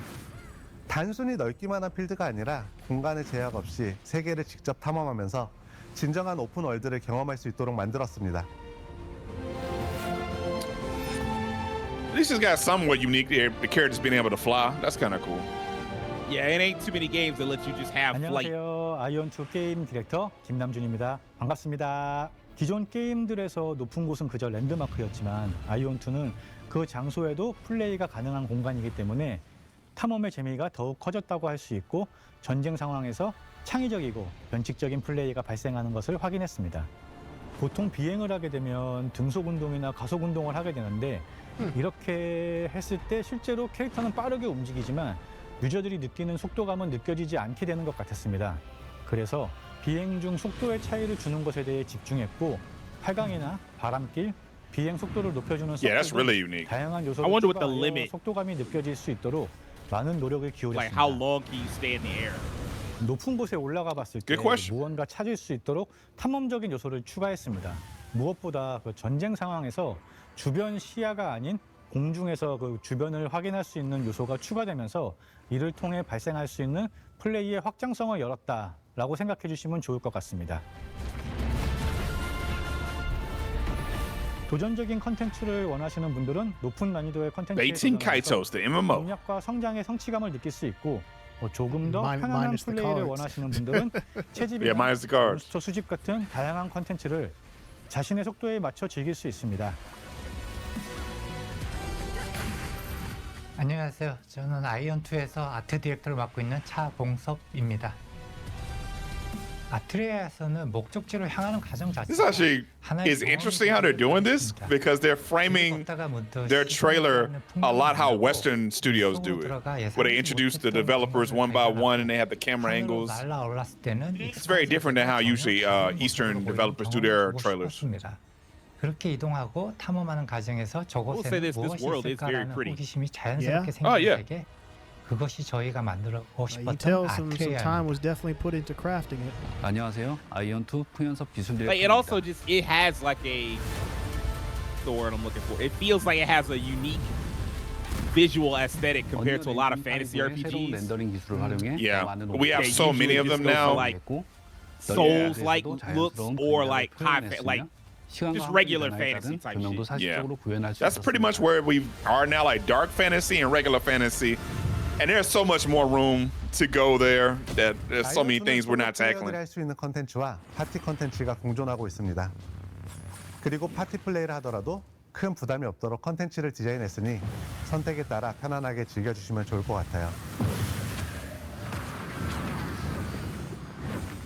단순히 넓기만 한 필드가 아니라 공간의 제약 없이 세계를 직접 탐험하면서 진정한 오픈 월드를 경험할 수 있도록 만들었습니다. At least it's got somewhat unique, the characters being able to fly. That's kind of cool. Yeah, it ain't too many games that let you just have flight. 안녕하세요. 아이온2 게임 디렉터 김남준입니다. 반갑습니다. 기존 게임들에서 높은 곳은 그저 랜드마크였지만 아이온2는 그 장소에도 플레이가 가능한 공간이기 때문에 탐험의 재미가 더욱 커졌다고 할 수 있고 전쟁 상황에서 창의적이고 변칙적인 플레이가 발생하는 것을 확인했습니다. 보통 비행을 하게 되면 등속 운동이나 가속 운동을 하게 되는데 이렇게 했을 때 실제로 캐릭터는 빠르게 움직이지만 유저들이 느끼는 속도감은 느껴지지 않게 되는 것 같았습니다. 그래서 비행 중 속도의 차이를 주는 것에 대해 집중했고 8강이나 바람길, 비행 속도를 높여주는 다양한 요소를 추가하여 속도감이 느껴질 수 있도록 많은 노력을 기울였습니다. Like how long can you stay in the air? 높은 곳에 올라가 봤을 때 무언가 찾을 수 있도록 탐험적인 요소를 추가했습니다. 무엇보다 그 전쟁 상황에서 주변 시야가 아닌 공중에서 그 주변을 확인할 수 있는 요소가 추가되면서 이를 통해 발생할 수 있는 플레이의 확장성을 열었다라고 생각해 주시면 좋을 것 같습니다. 도전적인 컨텐츠를 원하시는 분들은 높은 난이도의 컨텐츠에 능력과 성장의 성취감을 느낄 수 있고 조금 더 편안한 플레이를 원하시는 분들은 채집이나 몬스터 수집 같은 다양한 컨텐츠를 자신의 속도에 맞춰 즐길 수 있습니다. 안녕하세요. 저는 아이온2에서 아트 디렉터를 맡고 있는 차봉섭입니다. 아트리아에서는 목적지로 향하는 과정 This 자체가 actually is interesting how they're doing this because they're framing their trailer a lot how Western studios do it, where they introduce the developers one by one and they have the camera angles. It's very different than how usually Eastern developers do their trailers. 그렇게 이동하고 탐험하는 과정에서 저곳에는 무엇이 있을까라는 호기심이 자연스럽게 yeah. 생기게 그것이 저희가 만들고 You 싶었던 tell some time 아트리아입니다. was definitely put into crafting it. 안녕하세요. 아이언2 풍연섭 기술 Like, it also just it has like a the word I'm looking for. It feels like it has a unique visual aesthetic compared to a lot of fantasy RPGs. 렌더링 기술을 활용해 Yeah, 많은 we have so many of them now. Like Souls-like looks or like just regular fantasy type shit. Yeah, that's pretty much where we are now, like dark fantasy and regular fantasy. And there's so much more room to go there that there's so many things we're not tackling. 할수 있는 컨텐츠와 파티 컨텐츠가 공존하고 있습니다. 그리고 파티 플레이를 하더라도 큰 부담이 없도록 컨텐츠를 디자인했으니 선택에 따라 편안하게 즐겨주시면 좋을 것 같아요.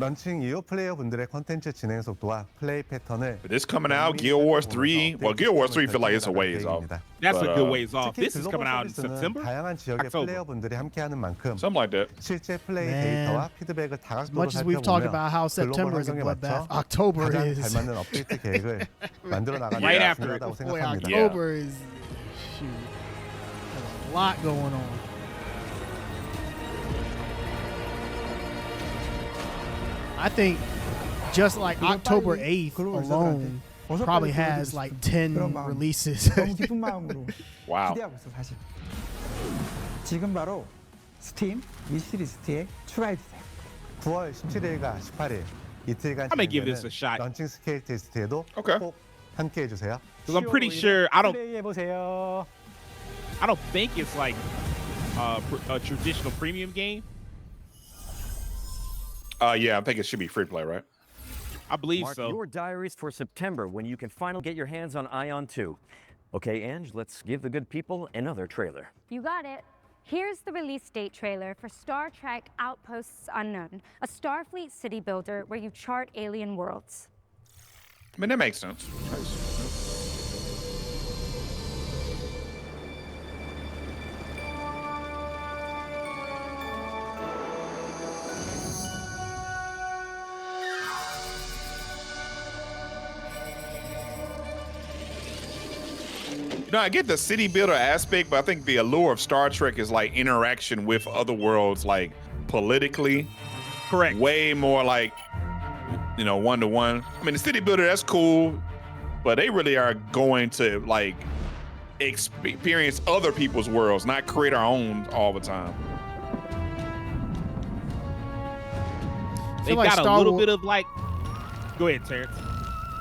런칭 이후 플레이어 분들의 컨텐츠 진행 속도와 플레이 패턴을 But this coming out, Guild Wars 3. Well, Guild Wars 3 feel like it's a ways off. That's But, a good ways off. 특히 This is coming out in 글로벌 September. 서비스는 다양한 지역의 October. 플레이어분들이 함께하는 만큼 Something like that. 실제 플레이 Man. 데이터와 피드백을 As 다각도로 much as we've talked about how 살펴보며 September 글로벌 is a 환경에 bloodbath, 맞춰 October 가장 is. 잘 맞는 업데이트 계획을 만들어 나가는 Right 게 after it. 중요하다고 Boy, 생각합니다. October is shoot, there's a lot going on. I think just like October 8th alone probably has like 10 releases. 너무 기쁜 마음으로 Wow. 기대하고 있어 사실. 지금 바로 스팀 위시리스트에 추가해주세요. 9월 17일과 18일 이틀간 I'm gonna give this 진행되는 a shot. 런칭 스케일 테스트에도 Okay. 꼭 함께 해주세요. Because I'm pretty sure I don't think it's like a traditional premium game. Yeah, I think it should be free to play, right? I believe Mark so. your diaries for September when you can finally get your hands on Ion 2. Okay, Ange, let's give the good people another trailer. You got it. Here's the release date trailer for Star Trek Outposts Unknown, a Starfleet city builder where you chart alien worlds. I mean, that makes sense. You know, I get the city builder aspect, but I think the allure of Star Trek is like interaction with other worlds, like politically. Correct. Way more like, you know, one-to-one. I mean, the city builder, that's cool, but they really are going to like experience other people's worlds, not create our own all the time. They've like got a Star little War- bit of like. Go ahead, Terrence.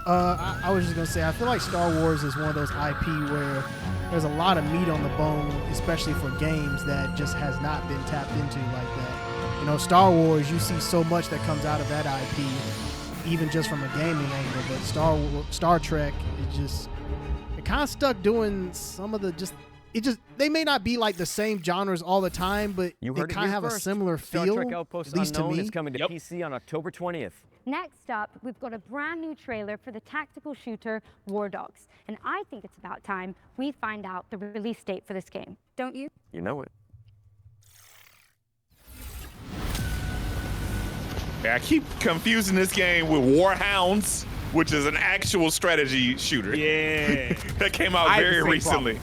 I was just gonna say, I feel like Star Wars is one of those IP where there's a lot of meat on the bone, especially for games that just has not been tapped into like that. You know, Star Wars, you see so much that comes out of that IP, even just from a gaming angle. But Star Trek, it kind of stuck doing some of the they may not be like the same genres all the time, but You they heard it kind of here have a first. similar Star feel, Trek Outposts at least to Unknown me. is coming to PC on October 20th. Next up, we've got a brand new trailer for the tactical shooter War Dogs. And I think it's about time we find out the release date for this game. Don't you? You know it. Yeah, I keep confusing this game with Warhounds, which is an actual strategy shooter. Yeah. That came out I had very the same recently.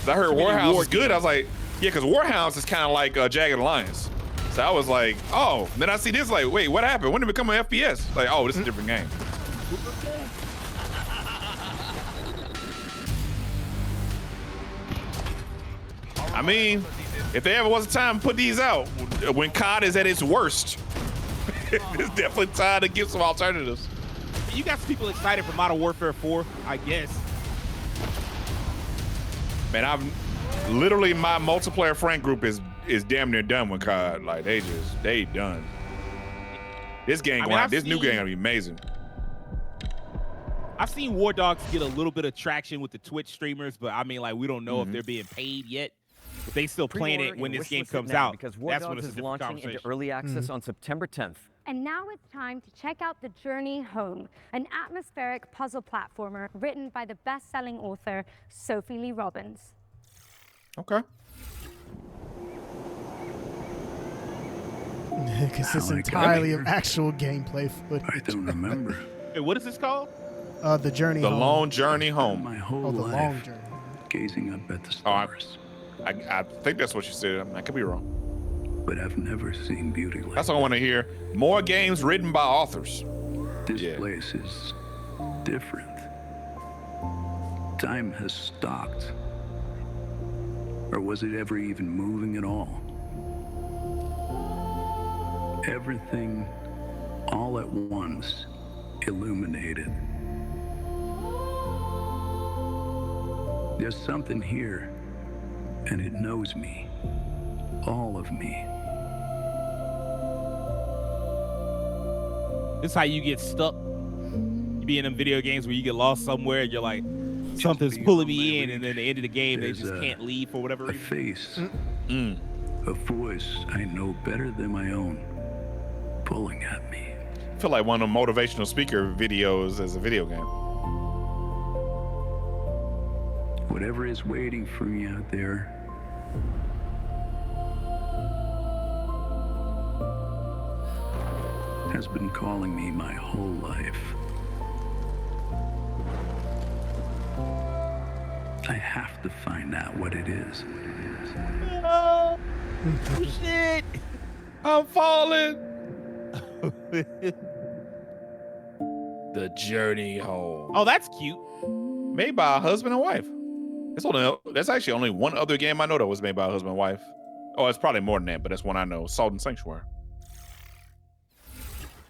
I heard Warhounds was good. I was like, yeah, because Warhounds is kind of like Jagged Alliance. So I was like, oh. Then I see this, like, wait, what happened? When did it become an FPS? Like, oh, this is a different game. I mean, if there ever was a time to put these out, when COD is at its worst, it's definitely time to give some alternatives. You got some people excited for Modern Warfare 4, I guess. Man, I've literally, my multiplayer friend group is damn near done with COD. Like they done. This game, this new game gonna be amazing. I've seen War Dogs get a little bit of traction with the Twitch streamers, but I mean, like, we don't know if they're being paid yet. they still playing it when this game comes out. Because War That's when Dogs it's a is different launching into conversation. early access on September 10th. And now it's time to check out The Journey Home, an atmospheric puzzle platformer written by the best-selling author Sophie Lee Robbins. Okay. It consists entirely of actual gameplay footage. I don't remember. Hey, what is this called? The Journey Home. The Long Journey Home. My whole the life, Long Journey. gazing up at the stars. I think that's what you said. I could be wrong. But I've never seen beauty like That's what I want to hear. More games written by authors. this. Place is different. Time has stopped. Or was it ever even moving at all? Everything, all at once, illuminated. There's something here, and it knows me. All of me. This is how you get stuck. You be in them video games where you get lost somewhere and you're like, something's pulling me in, and then at the end of the game, they just can't leave for whatever reason. A face, a voice I know better than my own, pulling at me. I feel like one of the motivational speaker videos as a video game. Whatever is waiting for me out there, has been calling me my whole life. I have to find out what it is. Oh, shit. I'm falling. The Journey Home. Oh, that's cute. Made by a husband and wife. That's actually only one other game I know that was made by a husband and wife. Oh, it's probably more than that, but that's one I know. Salt and Sanctuary.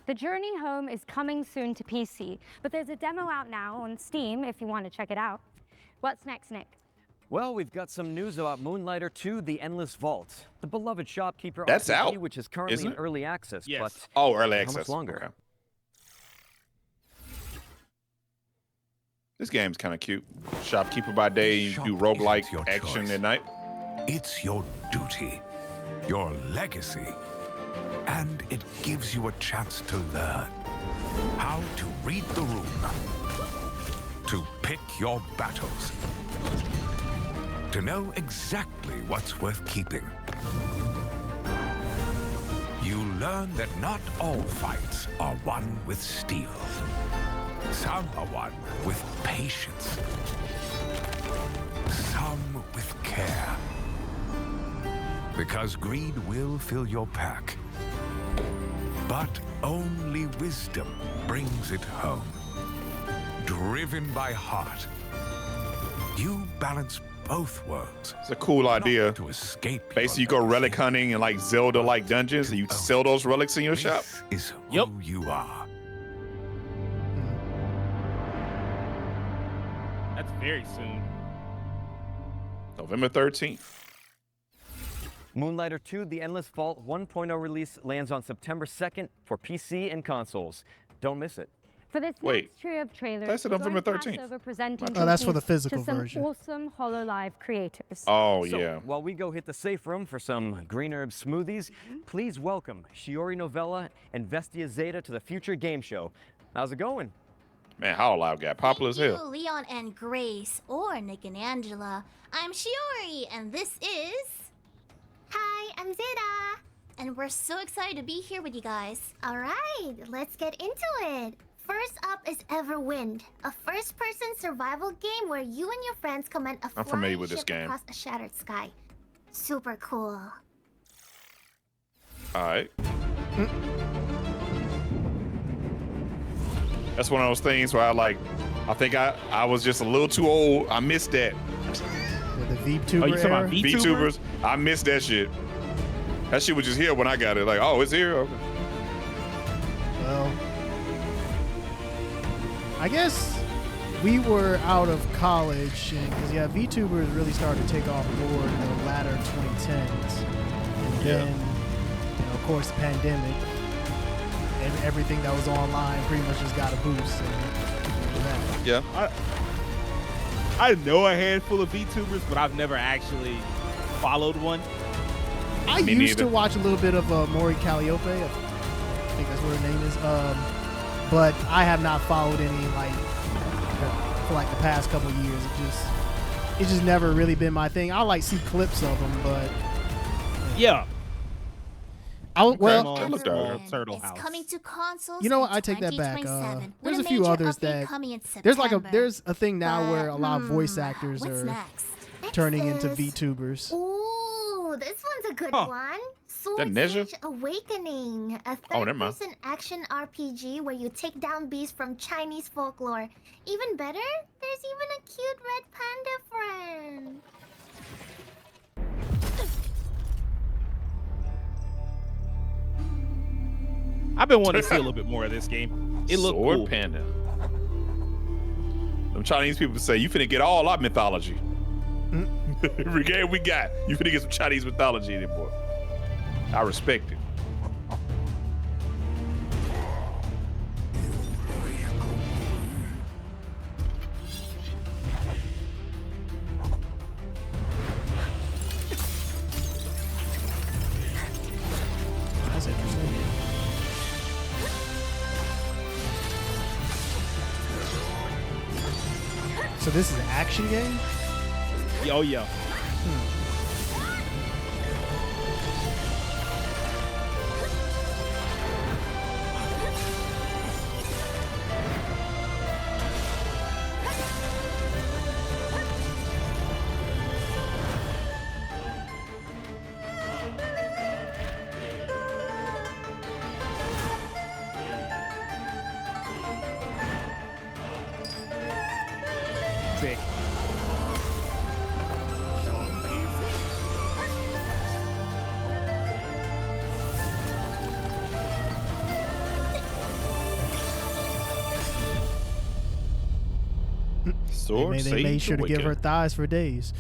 The Journey Home is coming soon to PC, but there's a demo out now on Steam if you want to check it out. What's next, Nick? Well, we've got some news about Moonlighter 2: The Endless Vault, the beloved Shopkeeper That's RPG, out, which is currently isn't in it? early access. Yes. But Oh, early how access. much longer? Okay. This game's kind of cute. Shopkeeper by day, you do roguelike action at night. It's your duty, your legacy, and it gives you a chance to learn how to read the room, to pick your battles, to know exactly what's worth keeping. You learn that not all fights are won with steel. Some are won with patience. Some with care. Because greed will fill your pack. But only wisdom brings it home. Driven by heart, you balance both worlds. It's a cool idea. To escape. Basically, you go relic hunting and like Zelda-like dungeons, and you sell those relics in your shop. Is who you are. That's very soon. November 13th. Moonlighter 2: The Endless Vault 1.0 release lands on September 2nd for PC and consoles. Don't miss it. For this next trio of trailers, That's we're November going to pass 13th. over presenting Oh, that's for the PCs physical to some version. awesome HoloLive creators. Oh, So, yeah. while we go hit the safe room for some green herb smoothies, please welcome Shiori Novella and Vestia Zeta to the Future Game Show. How's it going? Man, HoloLive got popular as hell. Hello, Leon and Grace, or Nick and Angela. I'm Shiori, and this is... Hi, I'm Zeta. And we're so excited to be here with you guys. All right, let's get into it. First up is Everwind, a first-person survival game where you and your friends command a I'm familiar flying with this ship game. across a shattered sky. Super cool. All right. That's one of those things where I think I was just a little too old. I missed that. The VTuber Oh, you talking about VTubers? I missed that shit. That shit was just here when I got it. Like, oh, it's here? Okay. Well, I guess we were out of college, because VTubers really started to take off more in the latter 2010s, and then, of course, the pandemic and everything that was online pretty much just got a boost. Yeah. I know a handful of VTubers, but I've never actually followed one. I used to watch a little bit of Maury Calliope. I think that's what her name is. But I have not followed any for like the past couple of years. It's just never really been my thing. I like see clips of them, but yeah. Turtle House. Coming to consoles. You know what? I take that back. There's a few others that there's a thing now where a lot of voice actors are turning into VTubers. Ooh, this one's a good one. Sword Sage Awakening, a third-person action RPG where you take down beasts from Chinese folklore. Even better, there's even a cute red panda friend. I've been wanting to see a little bit more of this game. It looked cool. Panda. Them Chinese people say, you finna get all our mythology. Every game we got, you finna get some Chinese mythology in it, boy. I respect it. That's interesting. So this is an action game? Oh yeah. Sick. They made sure to give her thighs for days.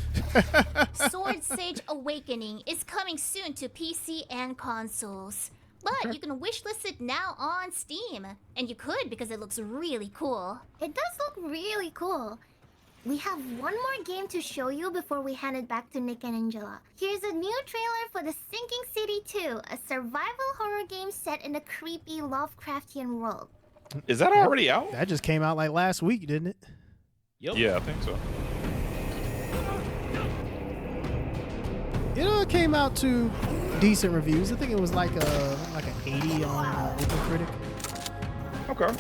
Sword Sage Awakening is coming soon to PC and consoles. But you can wishlist it now on Steam. And you could because it looks really cool. It does look really cool. We have one more game to show you before we hand it back to Nick and Angela. Here's a new trailer for The Sinking City 2, a survival horror game set in a creepy Lovecraftian world. Is that already out? That just came out like last week, didn't it? Yep. Yeah, I think so. It came out to decent reviews. I think it was like an 80 on OpenCritic. Okay.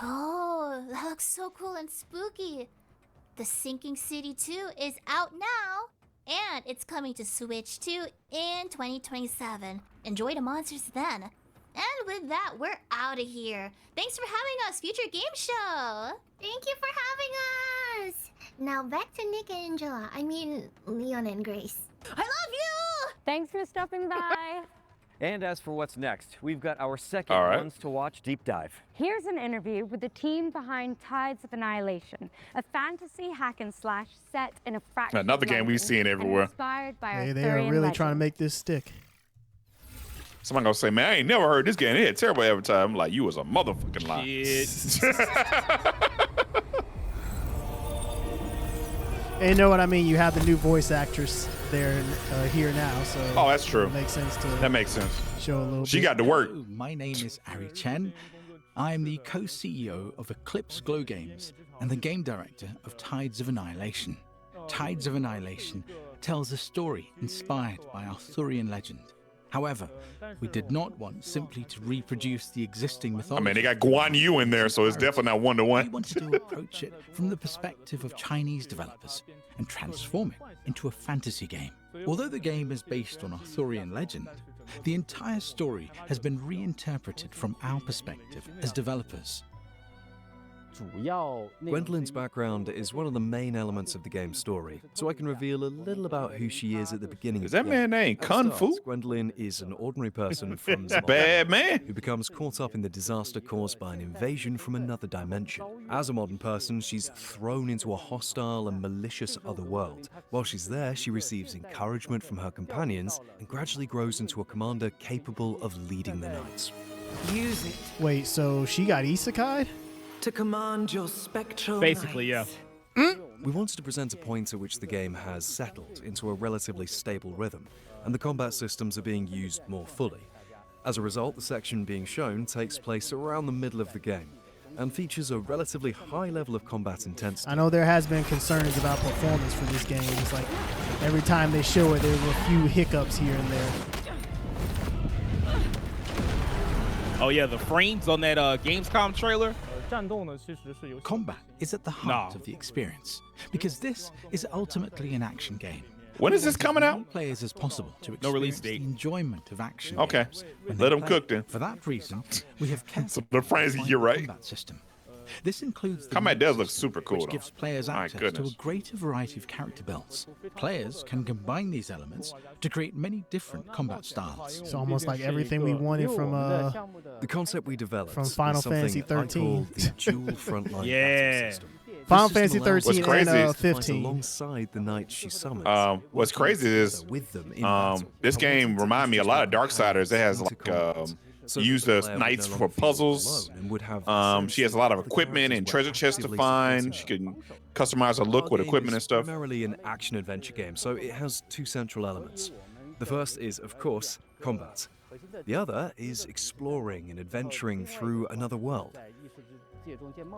Oh, that looks so cool and spooky. The Sinking City 2 is out now, and it's coming to Switch 2 in 2027. Enjoy the monsters then. And with that, we're out of here. Thanks for having us, Future Game Show. Thank you for having us. Now back to Nick and Angela. I mean, Leon and Grace. I love you! Thanks for stopping by. And as for what's next, we've got our second Ones to Watch deep dive. Here's an interview with the team behind Tides of Annihilation, a fantasy hack and slash set in a fractured Another game we've seen everywhere. Inspired by Hey, they are really trying to make this stick. Somebody gonna say, man, I ain't never heard this game. It had terrible advertising. I'm like, you was a motherfucking lie. And you know what I mean? You have the new voice actress there here now, so oh, that's true. It makes sense to that makes sense. Show a little she bit. got to work. Hello, my name is Ari Chen. I'm the co-CEO of Eclipse Glow Games and the game director of Tides of Annihilation. Tides of Annihilation tells a story inspired by Arthurian legend. However, we did not want simply to reproduce the existing mythology. I mean, they got Guan Yu in there, so it's definitely not one-to-one. We wanted to approach it from the perspective of Chinese developers and transform it into a fantasy game. Although the game is based on Arthurian legend, the entire story has been reinterpreted from our perspective as developers. Gwendolyn's background is one of the main elements of the game's story, so I can reveal a little about who she is at the beginning of the game. Is that man named Kung Fu? Gwendolyn is an ordinary person from Zimbabwe bad man who becomes caught up in the disaster caused by an invasion from another dimension. As a modern person, she's thrown into a hostile and malicious other world. While she's there, she receives encouragement from her companions and gradually grows into a commander capable of leading the knights. Use it. Wait, so she got isekai'd? To command your spectral Basically, yeah. We wanted to present a point at which the game has settled into a relatively stable rhythm, and the combat systems are being used more fully. As a result, the section being shown takes place around the middle of the game, and features a relatively high level of combat intensity. I know there has been concerns about performance for this game. It's like every time they show it, there's a few hiccups here and there. Oh yeah, the frames on that Gamescom trailer. Combat is at the heart of the experience, because this is ultimately an action game. When is this coming out? Players as possible to experience No release date. the enjoyment of action. Okay, games when let they them play. cook then. For that reason, we have carefully The frames, designed you're the right. combat system. This includes the Combat does look super cool, which though. gives players My access to a goodness. greater variety of character builds. Players can combine these elements to create many different combat styles. It's almost like everything we wanted from The concept we developed from Final is something Fantasy I call 13. the dual frontline Yeah. battle system. Final This system Fantasy allows 13 players and to fight 15. alongside the knights she summons. What's crazy is with them in battle. this game remind me a lot of Darksiders. It has like you use the knights for puzzles. She has a lot of equipment and treasure chests to find. She can customize her look with equipment and stuff. Primarily an action-adventure game, so it has two central elements. The first is, of course, combat. The other is exploring and adventuring through another world.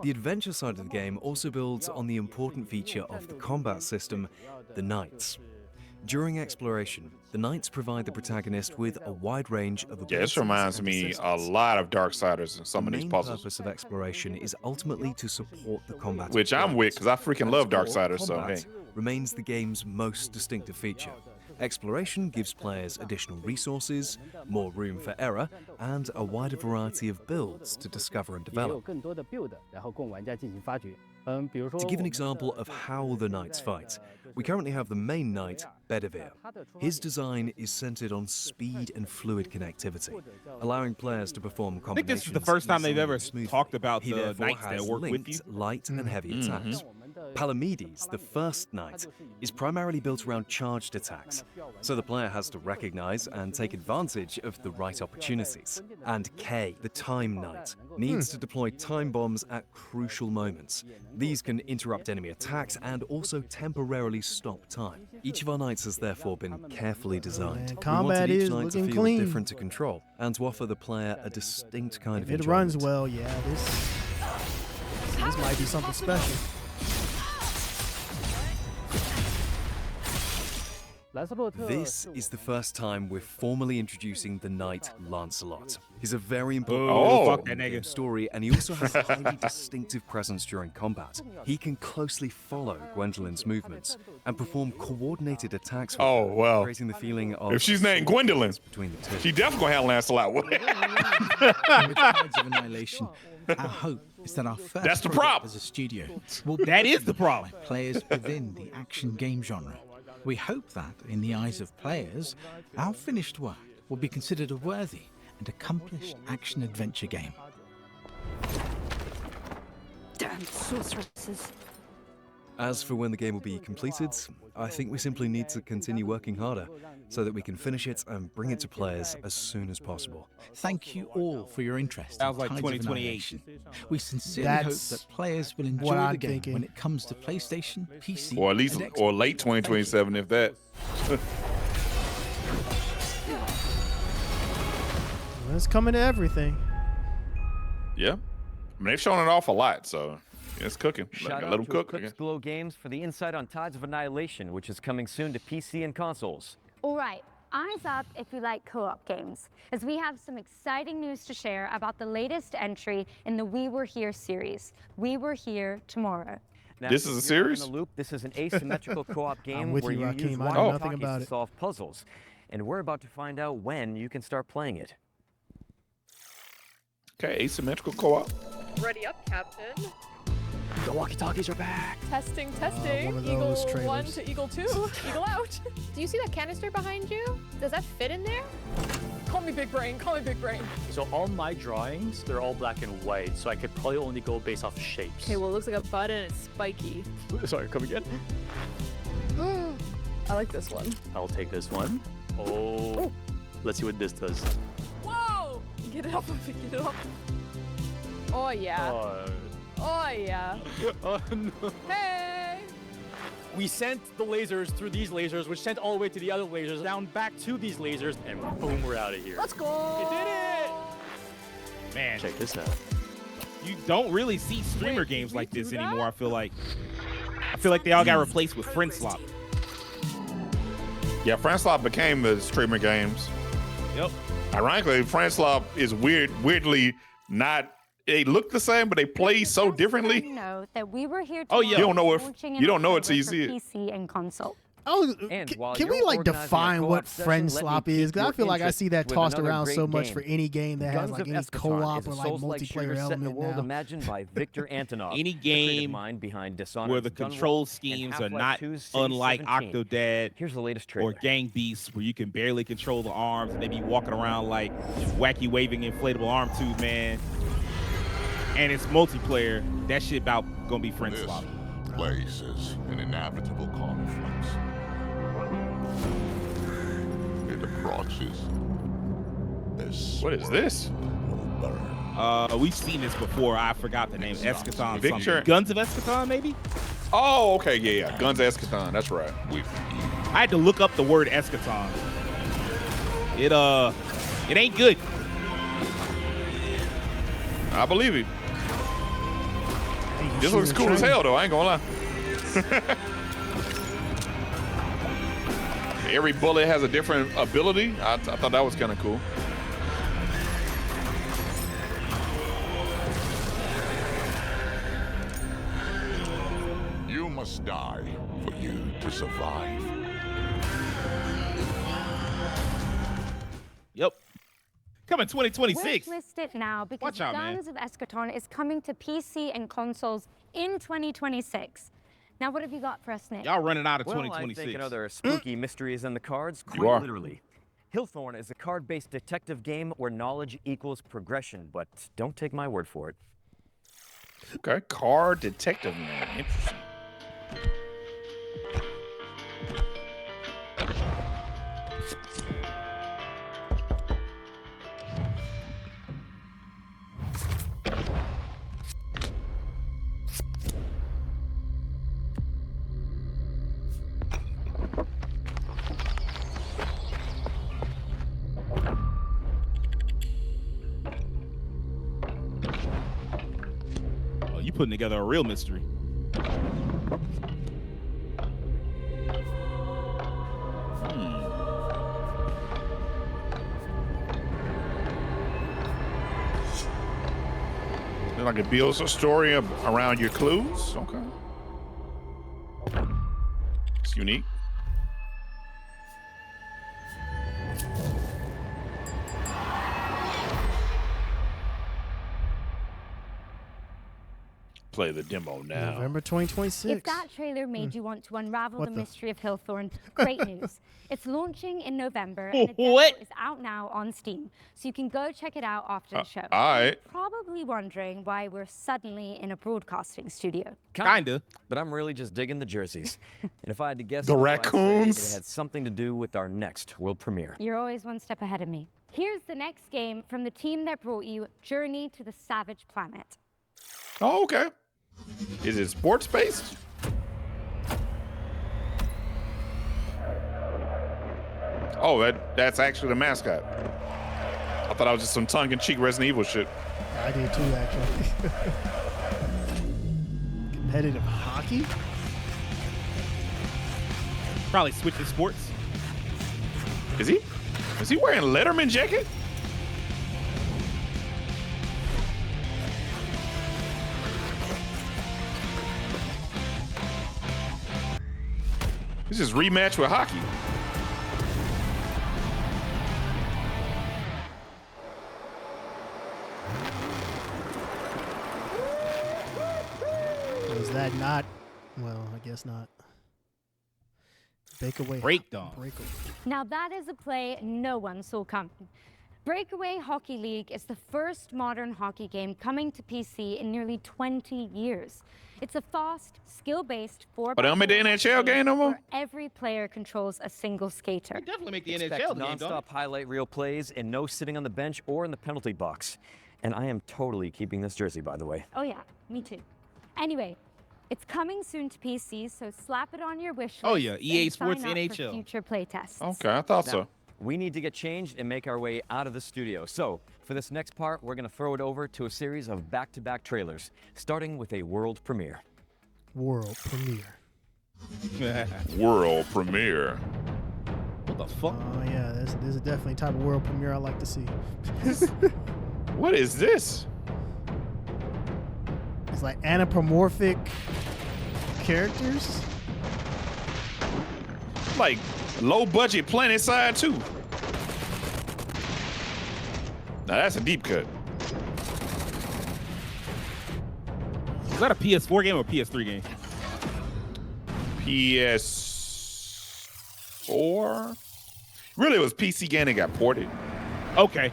The adventure side of the game also builds on the important feature of the combat system, the knights. During exploration, the knights provide the protagonist with a wide range of abilities. Yeah, this reminds me a lot of Darksiders in some of these The main puzzles, purpose of exploration is ultimately to support the combat. which I'm with because I freaking love Darksiders. So Combat hey, remains the game's most distinctive feature. Exploration gives players additional resources, more room for error, and a wider variety of builds to discover and develop. To give an example of how the knights fight, we currently have the main knight, Bedivere. His design is centered on speed and fluid connectivity, allowing players to perform I think combinations. this is the first time they've ever smoothly. talked about He the therefore knights that has work with linked you. light and heavy attacks. Palamedes, the first knight, is primarily built around charged attacks, so the player has to recognize and take advantage of the right opportunities. And Kay, the time knight, needs to deploy time bombs at crucial moments. These can interrupt enemy attacks and also temporarily stop time. Each of our knights has therefore been carefully designed. Man, We combat wanted each is knight to looking feel clean. different to control and to offer the player a distinct kind of If it enjoyment. runs well, yeah, this might be something special. This is the first time we're formally introducing the knight Lancelot. He's a very important Oh, part fuck of that the nigga. game's story, and he also has a highly distinctive presence during combat. He can closely follow Gwendolyn's movements and perform coordinated attacks with Oh, her, well. creating the feeling of if she's named Gwendolyn, between the two. she definitely gonna have Lancelot with it. With Tides of Annihilation, our hope is that our first That's the project problem. as a studio will be That is the problem. by players within the action game genre. We hope that, in the eyes of players, our finished work will be considered a worthy and accomplished action-adventure game. Damn sorceresses. As for when the game will be completed, I think we simply need to continue working harder so that we can finish it and bring it to players as soon as possible. Thank you all for your interest Sounds in like Tides of 2028. Annihilation. We sincerely That's hope that players will what enjoy I'm the game thinking. when it comes to PlayStation, PC, Or at least, and Xbox. or late 2027, if that. It's coming to everything. Yeah, I mean they've shown it off a lot, so it's cooking. Shout Let out them to cook. Eclipse Glow Games for the insight on Tides of Annihilation, which is coming soon to PC and consoles. All right, eyes up if you like co-op games, as we have some exciting news to share about the latest entry in the We Were Here series, We Were Here Tomorrow. Now, This is a if you're not in series? the loop, this is an asymmetrical co-op game with where you, you use Rakeem. I know nothing walkie-talkies about to it. solve puzzles. And we're about to find out when you can start playing it. Okay, asymmetrical co-op. Ready up, Captain. The walkie-talkies are back. Testing. one of Eagle those 1 trailers. to Eagle 2. Eagle out. Do you see that canister behind you? Does that fit in there? Call me big brain. So all my drawings, they're all black and white, so I could probably only go based off shapes. Okay, well, it looks like a button. It's spiky. Sorry, come again? I like this one. I'll take this one. Oh. Let's see what this does. Whoa! Get it off of me. Get it off. Oh, yeah. Oh, yeah. Oh, no. Hey! We sent the lasers through these lasers, which sent all the way to the other lasers, down back to these lasers, and boom, we're out of here. Let's go! You did it! Man, check this out. You don't really see streamer games like this anymore. I feel like they all got replaced with friend swap. Yeah, friend swap became the streamer games. Yep. Ironically, friend swap is weirdly not. They look the same, but they play so differently. Know that we were here Oh, yeah. You don't know it till you see it. PC and console. Oh, can we like define what friend swap is? Because I feel like I see that tossed around so much for any game that has like any co-op or like multiplayer element now. Imagined by Victor Antonov, any game where the control schemes are not unlike Octodad Here's the latest trailer. or Gang Beasts, where you can barely control the arms and they be walking around like wacky waving inflatable arm tube, man. And it's multiplayer. That shit about gonna be friend swap. Place is an inevitable conflict. It approaches. What is this? We've seen this before. I forgot the name. Eschaton. Victor. Guns of Eschaton, maybe? Oh, okay, yeah. Guns of Eschaton. That's right. I had to look up the word Eschaton. It ain't good. I believe it. This looks cool as hell, though. I ain't gonna lie. Every bullet has a different ability. I thought that was kind of cool. You must die for you to survive. Yep. Coming 2026. List it now because Watch out, Guns of Eschaton is coming to PC and consoles in 2026. Now, what have you got for us, Nick? Y'all running out of Well, 2026. I think another spooky mysteries in the cards. You are. Literally. Hillthorn is a card-based detective game where knowledge equals progression, but don't take my word for it. Okay, card detective man. Interesting. You putting together a real mystery. Like it builds a story around your clues. Okay. It's unique. Play the demo now. November 2026. If that trailer made you want to unravel the mystery of Hillthorn, great news. It's launching in November, and the demo is out now on Steam, so you can go check it out after the show. All right. You're probably wondering why we're suddenly in a broadcasting studio. Kinda. But I'm really just digging the jerseys. And if I had to guess, The I'd say raccoons? it had something to do with our next world premiere. You're always one step ahead of me. Here's the next game from the team that brought you Journey to the Savage Planet. Oh, okay. Is it sports based? Oh, that's actually the mascot. I thought I was just some tongue-in-cheek Resident Evil shit. I did too, actually. Competitive hockey? Probably switching sports. Is he wearing a Letterman jacket? This is rematch with hockey. not. Well, I guess not. Breakdown. Now that is a play no one saw coming. Breakaway Hockey League is the first modern hockey game coming to PC in nearly 20 years. It's a fast, skill-based 4x4 they don't make the NHL game no more? where every player controls a single skater. Definitely make the Expect NHL game, non-stop highlight reel plays and no sitting on the bench or in the penalty box. And I am totally keeping this jersey, by the way. Oh yeah, me too. Anyway, it's coming soon to PC, so slap it on your wish list. Oh yeah, EA and Sports sign up NHL. For future playtests. Okay, I thought Now, so. We need to get changed and make our way out of the studio. So, for this next part, we're going to throw it over to a series of back-to-back trailers, starting with a world premiere. World premiere. World premiere. What the fuck? Oh yeah, there's a definitely type of world premiere I like to see. What is this? It's like anthropomorphic characters. Like low budget Planet Side 2. Now that's a deep cut. Is that a PS4 game or PS3 game? PS4? Really, it was PC game that got ported. Okay.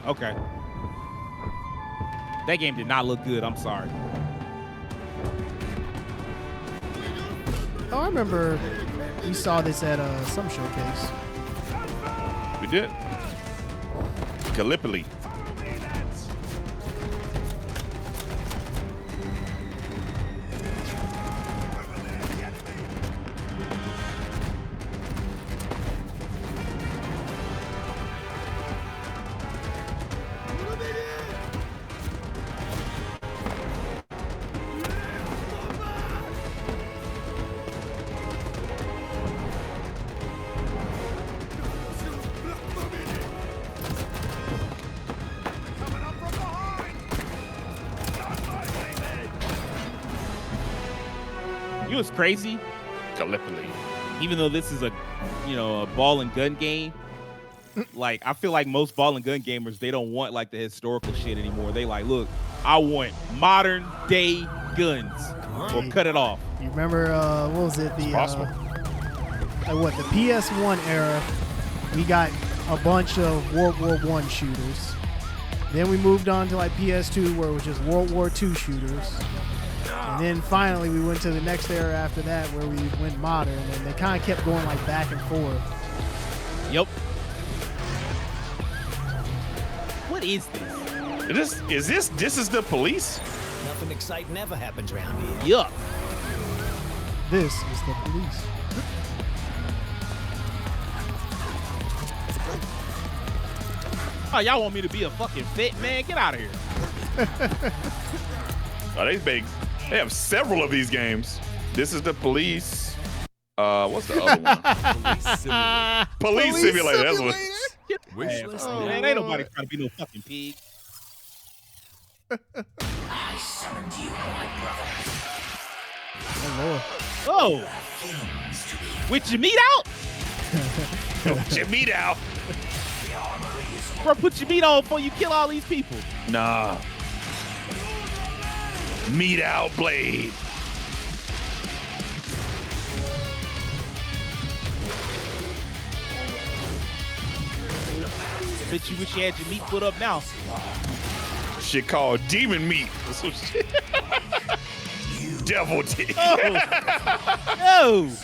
That game did not look good. I'm sorry. Oh, I remember we saw this at some showcase. We did. Gallipoli. You know what's crazy? Gallipoli. Even though this is a ball and gun game, like I feel like most ball and gun gamers, they don't want like the historical shit anymore. They like, look, I want modern day guns, or cut it off. You remember what was it? The the PS1 era? We got a bunch of World War I shooters. Then we moved on to like PS2, where it was just World War II shooters. And then finally we went to the next era after that, where we went modern, and they kind of kept going like back and forth. Yep. What is this? This is the police? Nothing exciting ever happens around here. Yup. This is the police. Oh, y'all want me to be a fucking fit man? Get out of here. Oh, they have several of these games. This is the police. What's the other one? Police Simulator. That's what. Man, ain't nobody trying to be no fucking pig. I summoned you, my brother. Oh, with your meat out? With your meat out. Bro, put your meat on before you kill all these people. Nah. Meat out blade. Bitch, you wish you had your meat put up now. Shit called demon meat. Devil dick. Oh. No. Move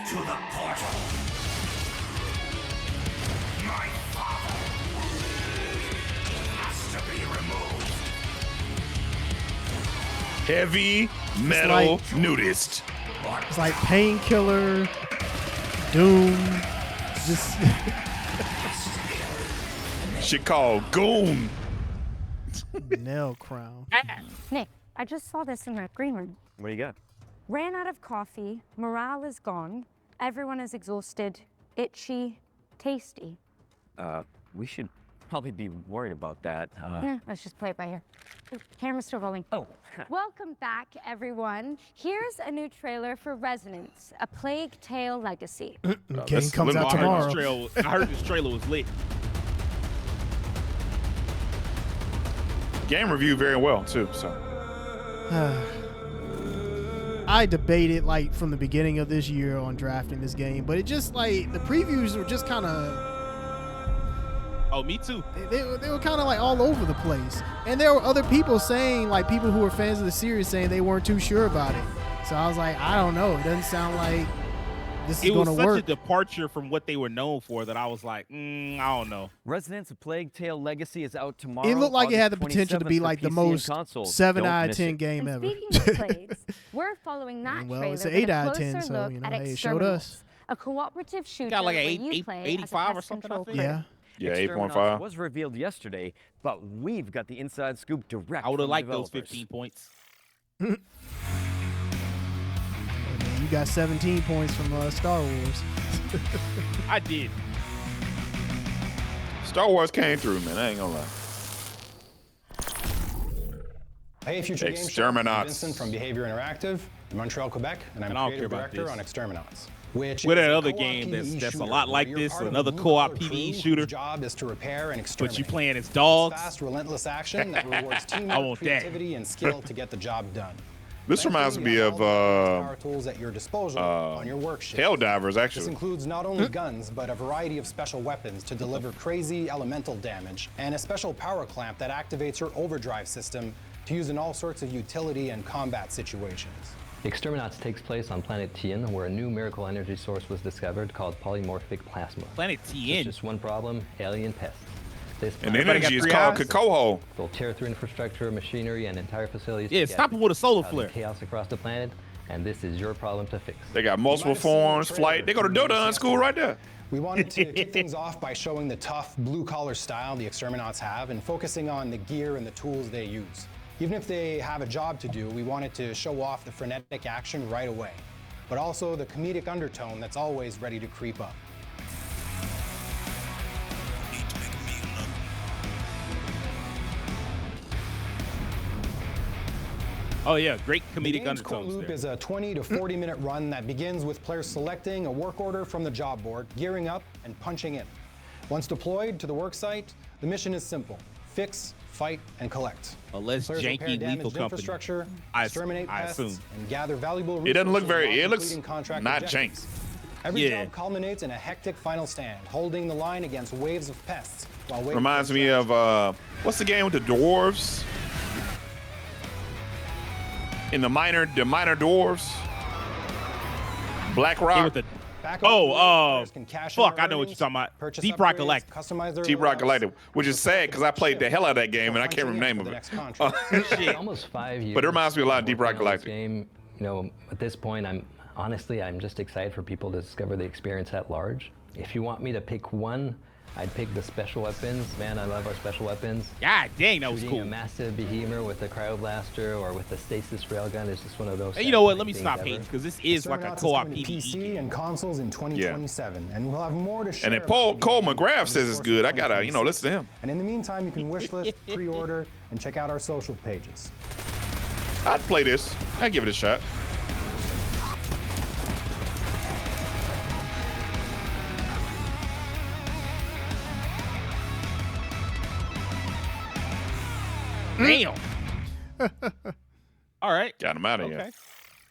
to the portal. My father has to be removed. Heavy metal nudist. It's like Painkiller, Doom, just shit called Goon. Nail Crown. Nick, I just saw this in the green room. What do you got? Ran out of coffee, morale is gone, everyone is exhausted, itchy, tasty. We should probably be worried about that. Yeah, let's just play it by ear. Ooh, camera's still rolling. Oh. Welcome back, everyone. Here's a new trailer for Resonance, A Plague Tale Legacy. Game comes out tomorrow. I heard this trailer was lit. Game reviewed very well too. So I debated like from the beginning of this year on drafting this game, but it just like the previews were just kind of. Oh, me too. They were kind of like all over the place, and there were other people saying, like people who were fans of the series, saying they weren't too sure about it. So I was like, I don't know. It doesn't sound like this is going to work. It was such a departure from what they were known for that I was like, I don't know. Residents of Plague Tale Legacy is out tomorrow. It looked like August it had the potential to be like the most 7 out of 10 game ever. Speaking of plagues, we're following that well, trailer it's an with 8 a out of closer 10, so look you know, at hey, it showed us. A cooperative shooter Got like where an you play 85 or something. I think. Yeah. Yeah, Exterminators 8.5 was revealed yesterday, but we've got the inside scoop direct. I would have from liked those developers. 15 points. You got 17 points from Star Wars. I did. Star Wars came through, man. I ain't gonna lie. Hey, Future Game Show. I'm Vincent from Behavior Interactive in Montreal, Quebec, and I'm creative director on Exterminats. Which with another game that's a lot like this, another co-op PvE shooter. Job is to repair and but you playing as dogs. Fast, relentless action that rewards teamwork, creativity, and skill to get the job done. This reminds me of power tools at your disposal on your work shift. Helldivers, actually. This includes not only guns, but a variety of special weapons to deliver crazy elemental damage, and a special power clamp that activates your overdrive system to use in all sorts of utility and combat situations. Exterminats takes place on planet Tien, where a new miracle energy source was discovered called polymorphic plasma. Planet Tien? Just one problem, alien pests. And the energy is called Kakoho. They'll tear through infrastructure, machinery, and entire facilities. Yeah, stop them with a solar flare. Chaos across the planet, and this is your problem to fix. They got multiple forms, flight. They go to Dota school right there. We wanted to kick things off by showing the tough, blue-collar style the Exterminats have and focusing on the gear and the tools they use. Even if they have a job to do, we wanted to show off the frenetic action right away, but also the comedic undertone that's always ready to creep up. Oh yeah, great comedic The game's undertones core loop there. is a 20 to 40 minute run that begins with players selecting a work order from the job board, gearing up, and punching in. Once deployed to the work site, the mission is simple: fix, fight, and collect. A less Players repair janky lethal damaged company. infrastructure, I exterminate pests, assume. and gather valuable It doesn't look resources very. while It looks completing contract not objectives. jank. Every job culminates in a hectic final stand, holding the line against waves of pests while waiting. Reminds me of what's the game with the dwarves? In the minor dwarves. Black Rock. Fuck, I know what you're talking about. Deep Rock Galactic. Deep Rock Galactic, which is sad because I played the hell out of that game and I can't remember the name of it. Almost 5 years. But it reminds me a lot of Deep Rock Galactic. Game, you know, at this point, I'm just excited for people to discover the experience at large. If you want me to pick one, I'd pick the special weapons. Man, I love our special weapons. God dang, that was Shooting cool. A massive behemoth with a cryoblaster or with the stasis railgun is just one of those. Hey, you know what? Let me things stop ever. hating because this is like a Exterminats co-op coming to PvE. PC and consoles in 2027, and we'll have more to share. And then about the Cole game McGrath in says the it's course good. of I gotta, 2026. listen to him. And in the meantime, you can wishlist, pre-order, and check out our social pages. I'd play this. I'd give it a shot. Damn. All right. Got him out of here.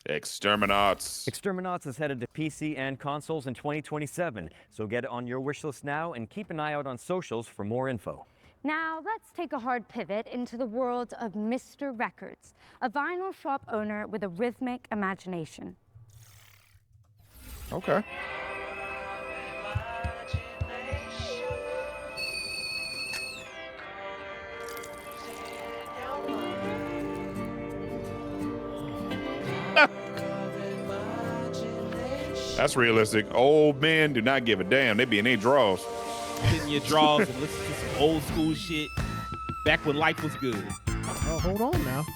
Exterminats. Exterminats is headed to PC and consoles in 2027, so get it on your wish list now and keep an eye out on socials for more info. Now, let's take a hard pivot into the world of Mr. Records, a vinyl shop owner with a rhythmic imagination. Okay. That's realistic. Old men do not give a damn. They be in their draws. Sit in your drawers and listen to some old school shit back when life was good. Oh, hold on now.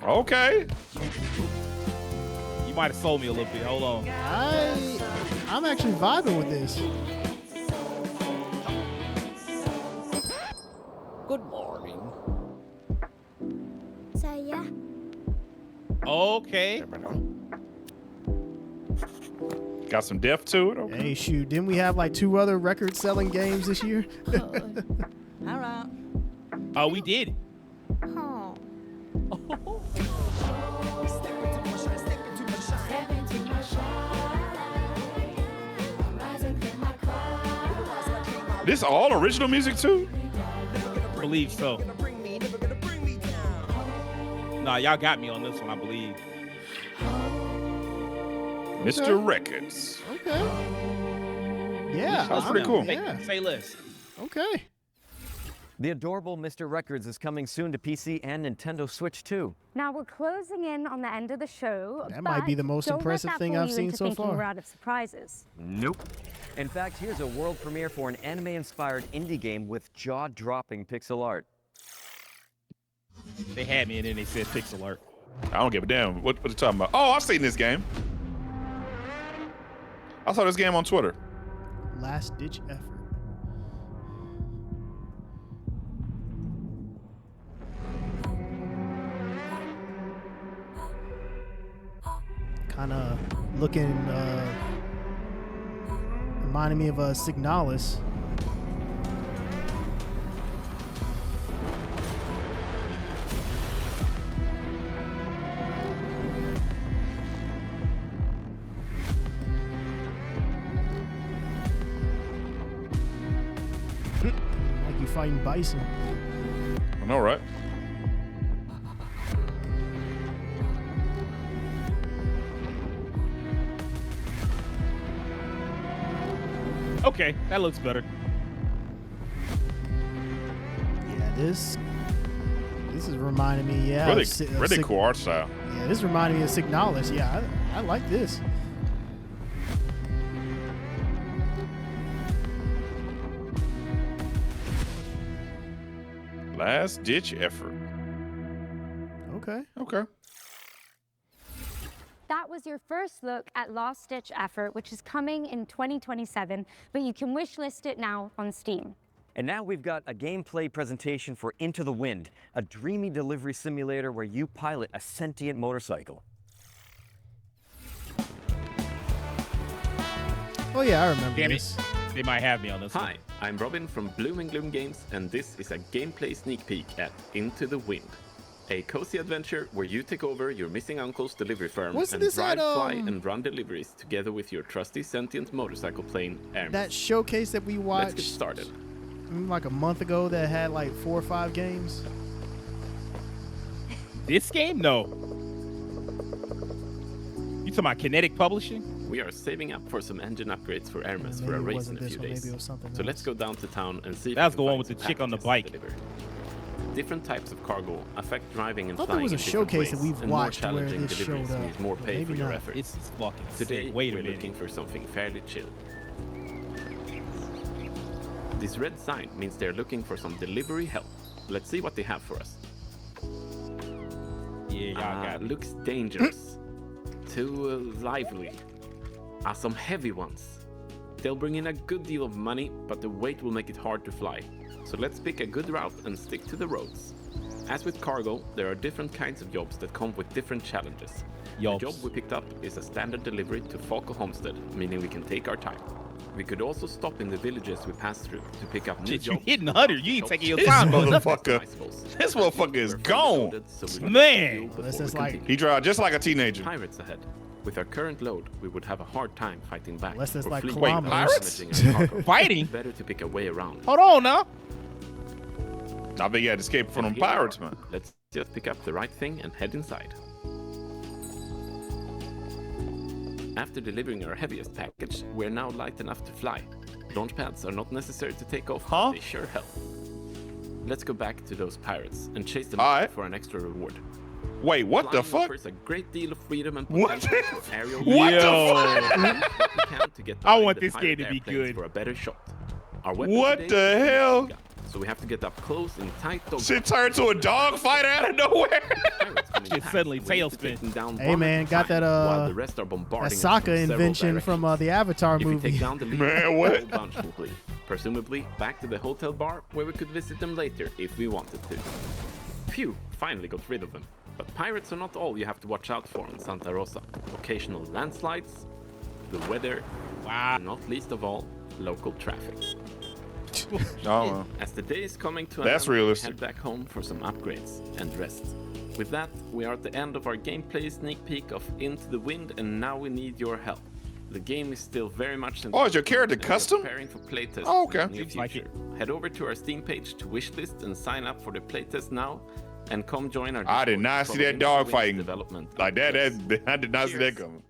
Okay. You might have sold me a little bit. Hold on. I'm actually vibing with this. Good morning. Saya. Okay. Got some depth to it. Okay. Hey, shoot. Didn't we have like 2 other record-selling games this year? Hello. Oh, we did. Oh. This all original music too? I believe so. Nah, y'all got me on this one, I believe. Mr. Records. Okay. Yeah. That's pretty cool. Yeah. Say less. Okay. The adorable Mr. Records is coming soon to PC and Nintendo Switch too. Now we're closing in on the end of the show. That might be the most don't let impressive that thing fool I've you seen into so thinking far. We're out of surprises. Nope. In fact, here's a world premiere for an anime-inspired indie game with jaw-dropping pixel art. They had me and then they said pixel art. I don't give a damn. What you talking about? Oh, I've seen this game. I saw this game on Twitter. Last ditch effort. Kind of looking, reminding me of a Signalis. Like you fighting bison. I know, right? Okay, that looks better. Yeah, this is reminding me, yeah. Really cool art style. Yeah, this is reminding me of Signalis. Yeah, I like this. Last ditch effort. Okay. Okay. That was your first look at Last Ditch Effort, which is coming in 2027, but you can wishlist it now on Steam. And now we've got a gameplay presentation for Into the Wind, a dreamy delivery simulator where you pilot a sentient motorcycle. Oh yeah, I remember Damn this. it. They might have me on this one. Hi, I'm Robin from Bloom and Gloom Games, and this is a gameplay sneak peek at Into the Wind. A cozy adventure where you take over your missing uncle's delivery firm Wasn't and this drive, at, fly, and run deliveries together with your trusty sentient motorcycle plane, Hermes. That showcase that we watched Let's get started. like a month ago that had like 4 or 5 games. This game? No. You talking about Kinetic Publishing? We are saving up for some engine upgrades for Hermes Yeah, for a maybe it race in wasn't a this few one, days. maybe it was something So let's else. go down to town and see if That was we the can one find with the some chick on the packages to bike. deliver. Different types of cargo affect driving and I thought there flying was a in different showcase that ways, we've and more watched where challenging this deliveries showed up, means more but pay for maybe your not. effort. It's fucking Today, sick. Wait a we're minute. looking for something fairly chill. This red sign means they're looking for some delivery help. Let's see what they have for us. Yeah, y'all got it. Looks dangerous. Too lively. Some heavy ones. They'll bring in a good deal of money, but the weight will make it hard to fly. So let's pick a good route and stick to the roads. As with cargo, there are different kinds of jobs that come with different challenges. The job we picked up is a standard delivery to Falco Homestead, meaning we can take our time. We could also stop in the villages we pass through to pick up new Shit, you jobs. hitting 100. You ain't taking your This time. motherfucker. This motherfucker is gone. Man. This is like He drives just like a teenager. Pirates ahead. With our current load, we would have a hard time fighting back. Unless it's or like fleeing kilometers. without damaging our cargo. Fighting? Better to pick a way around. Hold on now. I think he had to escape from them Here we pirates, are. man. Let's just pick up the right thing and head inside. After delivering our heaviest package, we're now light enough to fly. Launch pads are not necessary to take off, but they sure help. Let's go back to those pirates and chase them out for an extra reward. Wait, what the Flying fuck? offers a great deal of freedom and What? potential for aerial What the what we can to get I behind want the this pirate game to be airplanes good. for a better shot. Our weapon What today the is a hell? shotgun, so we have to get up close and tight. Dog Shit turned to a dog fight out of nowhere. Shit suddenly tailspin. Hey man, got that the rest are that bombarding us Sokka from several invention from the Avatar If we movie. take down the lead, Man, what? the whole bunch will flee. Presumably back to the hotel bar where we could visit them later if we wanted to. Phew, finally got rid of them. But pirates are not all you have to watch out for in Santa Rosa. Occasional landslides, the weather, and not least of all, local traffic. Oh, As the day is coming to an that's end, realistic. head back home for some upgrades and rest. With that, we are at the end of our gameplay sneak peek of Into the Wind, and now we need your help. The game is still very much in Oh, is your character and we're custom? preparing for playtest Oh, okay. in the near Seems like future. Head over to our Steam page to wishlist and sign up for the playtest now, and come join our I did Discord not to see follow that Into the dog Wind's fighting development like that. progress. I did not see that Cheers. coming.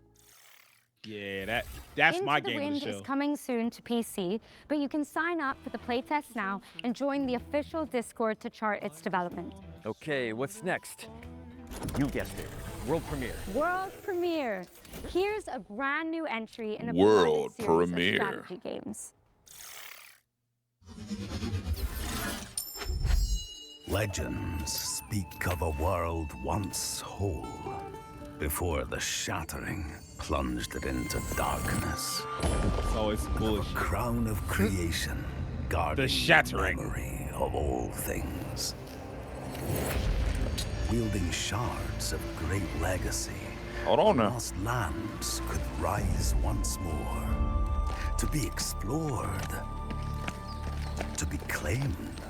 Yeah, that's Into my the game Wind to is show. coming soon to PC, but you can sign up for the playtest now and join the official Discord to chart its development. Okay, what's next? You guessed it. World premiere. World premiere. Here's a brand new entry in a World beloved series premiere. of strategy games. Legends speak of a world once whole, before the shattering plunged it into darkness. Oh, it's bullshit. A crown of creation, guarding The shattering. memory of all things. Wielding shards of great legacy, Hold on now. lost lands could rise once more, to be explored, to be claimed.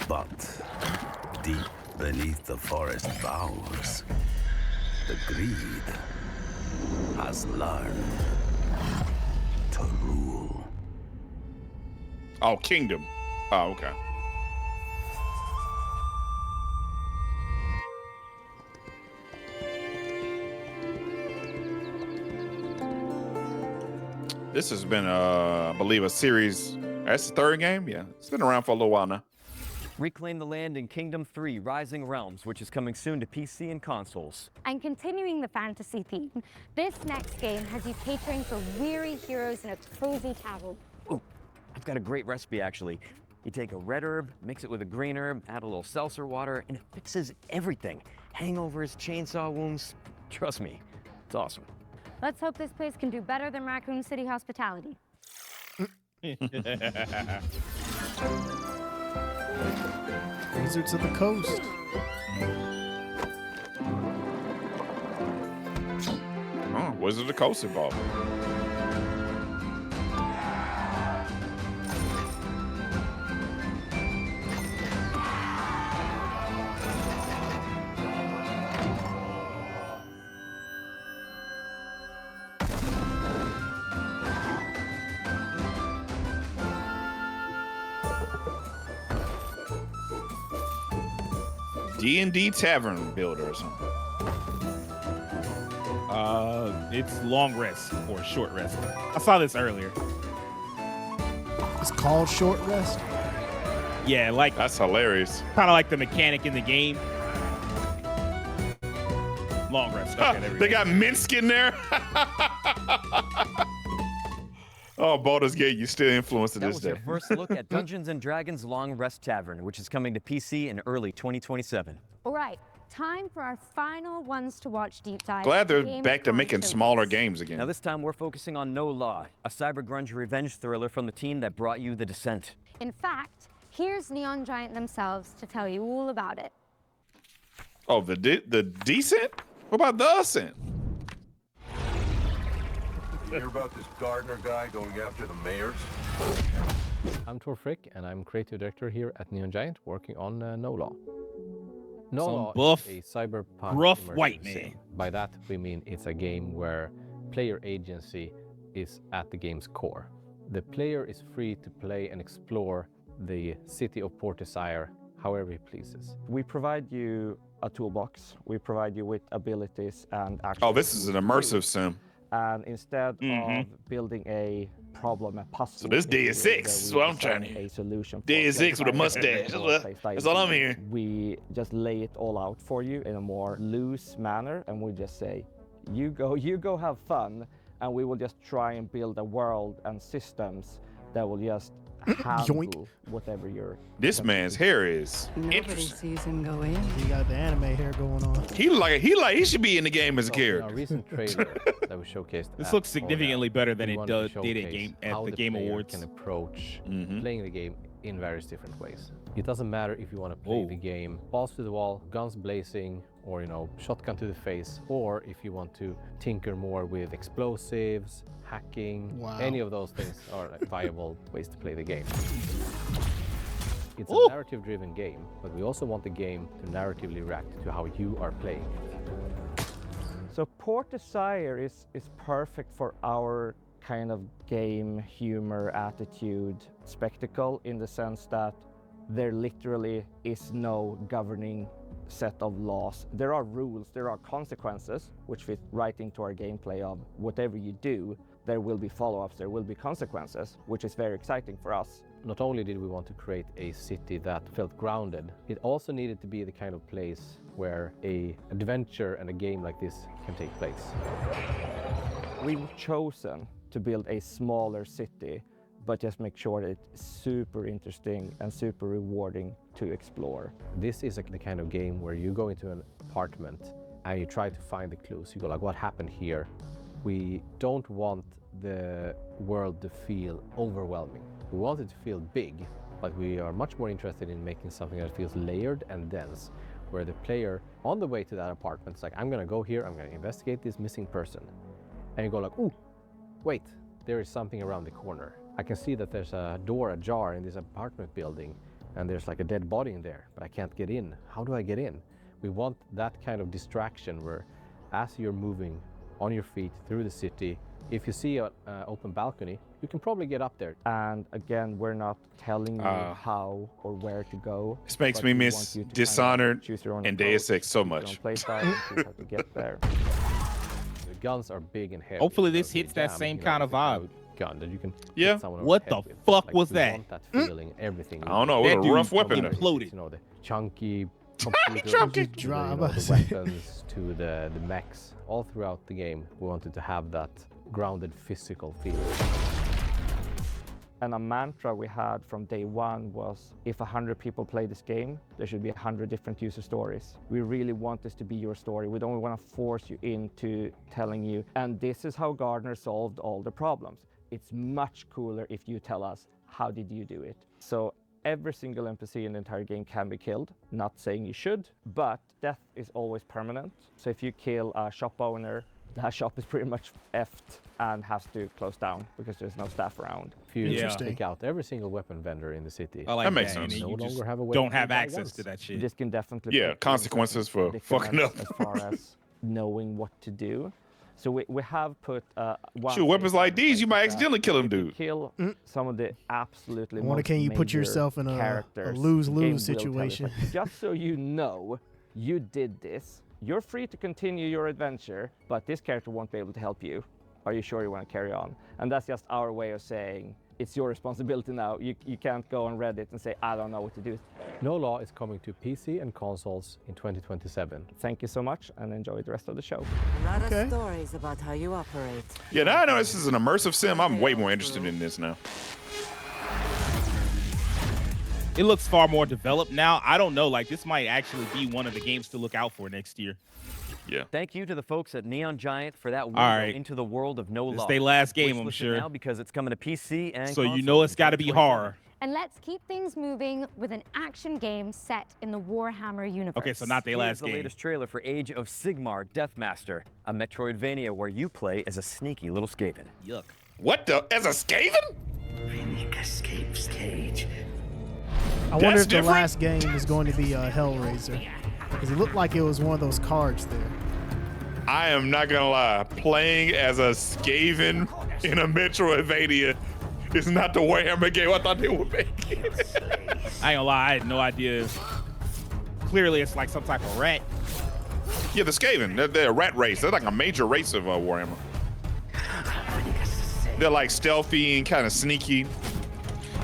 But deep beneath the forest boughs, the greed has learned to rule. Oh, Kingdom. Oh, okay. This has been, I believe, a series. That's the third game? Yeah. It's been around for a little while now. Reclaim the Land in Kingdom 3 Rising Realms, which is coming soon to PC and consoles. And continuing the fantasy theme, this next game has you catering for weary heroes in a cozy tavern. Ooh, I've got a great recipe actually. You take a red herb, mix it with a green herb, add a little seltzer water, and it fixes everything. Hangovers, chainsaw wounds, trust me, it's awesome. Let's hope this place can do better than Raccoon City hospitality. Wizards of the Coast. Oh, Wizard of the Coast involved. D&D Tavern Builder or something. It's long rest or short rest. I saw this earlier. It's called Short Rest. Yeah, like that's hilarious. Kind of like the mechanic in the game. Long rest. Okay, there we They go. got Minsk in there. Oh, Baldur's Gate, you still influencing That this was day. your first look at Dungeons & Dragons Long Rest Tavern, which is coming to PC in early 2027. All right, time for our final ones to watch deep dive. Glad they're Gamescom back to making showcase. smaller games again. Now this time we're focusing on No Law, a cyber grunge revenge thriller from the team that brought you The Descent. In fact, here's Neon Giant themselves to tell you all about it. Oh, the Decent? What about the Ascent? Hear about this Gardner guy going after the mayors? I'm Tor Frick, and I'm creative director here at Neon Giant, working on No Law. No Some Law buff, is a cyberpunk gruff immersive white sim. man. By that, we mean it's a game where player agency is at the game's core. The player is free to play and explore the city of Port Desire however he pleases. We provide you a toolbox. We provide you with abilities and actions. Oh, this is an immersive sim. And instead of building a problem, a puzzle, So this Deus Six is what I'm trying to hear. a solution. Deus Six with a mustache. That's all I'm hearing. We just lay it all out for you in a more loose manner, and we just say, you go have fun, and we will just try and build a world and systems that will just handle whatever you're. This man's hair is Nobody interesting. sees him go in. He got the anime hair going on. He should be in the game as a So in our character. recent trailer that was showcased. This at looks significantly ODAM, better than we it wanted to did at showcase game at how the Game player Awards. Can approach playing the game in various different ways. It doesn't matter if you want to play the game balls to the wall, guns blazing, or shotgun to the face, or if you want to tinker more with explosives, hacking. Any of those things are viable ways to play the game. It's a narrative-driven game, but we also want the game to narratively react to how you are playing it. So Port Desire is perfect for our kind of game, humor, attitude, spectacle, in the sense that there literally is no governing set of laws. There are rules, there are consequences, which fit right into our gameplay of whatever you do, there will be follow-ups, there will be consequences, which is very exciting for us. Not only did we want to create a city that felt grounded, it also needed to be the kind of place where an adventure and a game like this can take place. We've chosen to build a smaller city, but just make sure that it's super interesting and super rewarding to explore. This is the kind of game where you go into an apartment and you try to find the clues. You go like, what happened here? We don't want the world to feel overwhelming. We want it to feel big, but we are much more interested in making something that feels layered and dense, where the player on the way to that apartment is like, I'm gonna go here, I'm gonna investigate this missing person. And you go like, ooh, wait, there is something around the corner. I can see that there's a door ajar in this apartment building and there's like a dead body in there, but I can't get in. How do I get in? We want that kind of distraction where as you're moving on your feet through the city, if you see an open balcony, you can probably get up there. And again, we're not telling you how or where to go. This makes me miss Dishonored and Deus Ex so much. Play style, choose how to get there. The guns are big and heavy. Hopefully this hits that same kind of vibe. Gun that you can yeah. What the fuck was that? Want that feeling, everything. I don't know. It was a rough weapon. Imploded. The chunky computers, the weapons to the mechs. All throughout the game, we wanted to have that grounded physical feel. And a mantra we had from day one was, if 100 people play this game, there should be 100 different user stories. We really want this to be your story. We don't want to force you into telling you, and this is how Gardner solved all the problems. It's much cooler if you tell us, how did you do it? So every single NPC in the entire game can be killed. Not saying you should, but death is always permanent. So if you kill a shop owner, that shop is pretty much effed and has to close down because there's no staff around. If you take out every single weapon vendor in the city, that makes sense. You no just longer have a weapon. Don't have access to that shit. This can definitely consequences for fucking up as far as knowing what to do. So we have put shoot, weapons like these, you might accidentally kill them, dude. Kill some of the absolutely most can you put yourself in a lose-lose situation? Just so you know, you did this. You're free to continue your adventure, but this character won't be able to help you. Are you sure you want to carry on? And that's just our way of saying, it's your responsibility now. You can't go on Reddit and say, I don't know what to do. No Law is coming to PC and consoles in 2027. Thank you so much, and enjoy the rest of the show. A lot of stories about how you operate. Yeah, now I know this is an immersive sim. I'm way more interested in this now. It looks far more developed now. I don't know, like this might actually be one of the games to look out for next year. Yeah. Thank you to the folks at Neon Giant for that window into the world of No Law. It's their last game, I'm sure. Now because it's coming to PC and so you know it's got to be horror. And let's keep things moving with an action game set in the Warhammer universe. Okay, so not their last game. The latest trailer for Age of Sigmar Deathmaster, a Metroidvania where you play as a sneaky little Skaven. Yuck. What the? As a Skaven? Unique escape stage. I wonder if the last game is going to be Hellraiser. Because it looked like it was one of those cards there. I am not gonna lie, playing as a Skaven in a Metroidvania is not the Warhammer game I thought they would make. I ain't gonna lie, I had no idea. Clearly, it's like some type of rat. Yeah, the Skaven, they're a rat race. They're like a major race of Warhammer. They're like stealthy and kind of sneaky.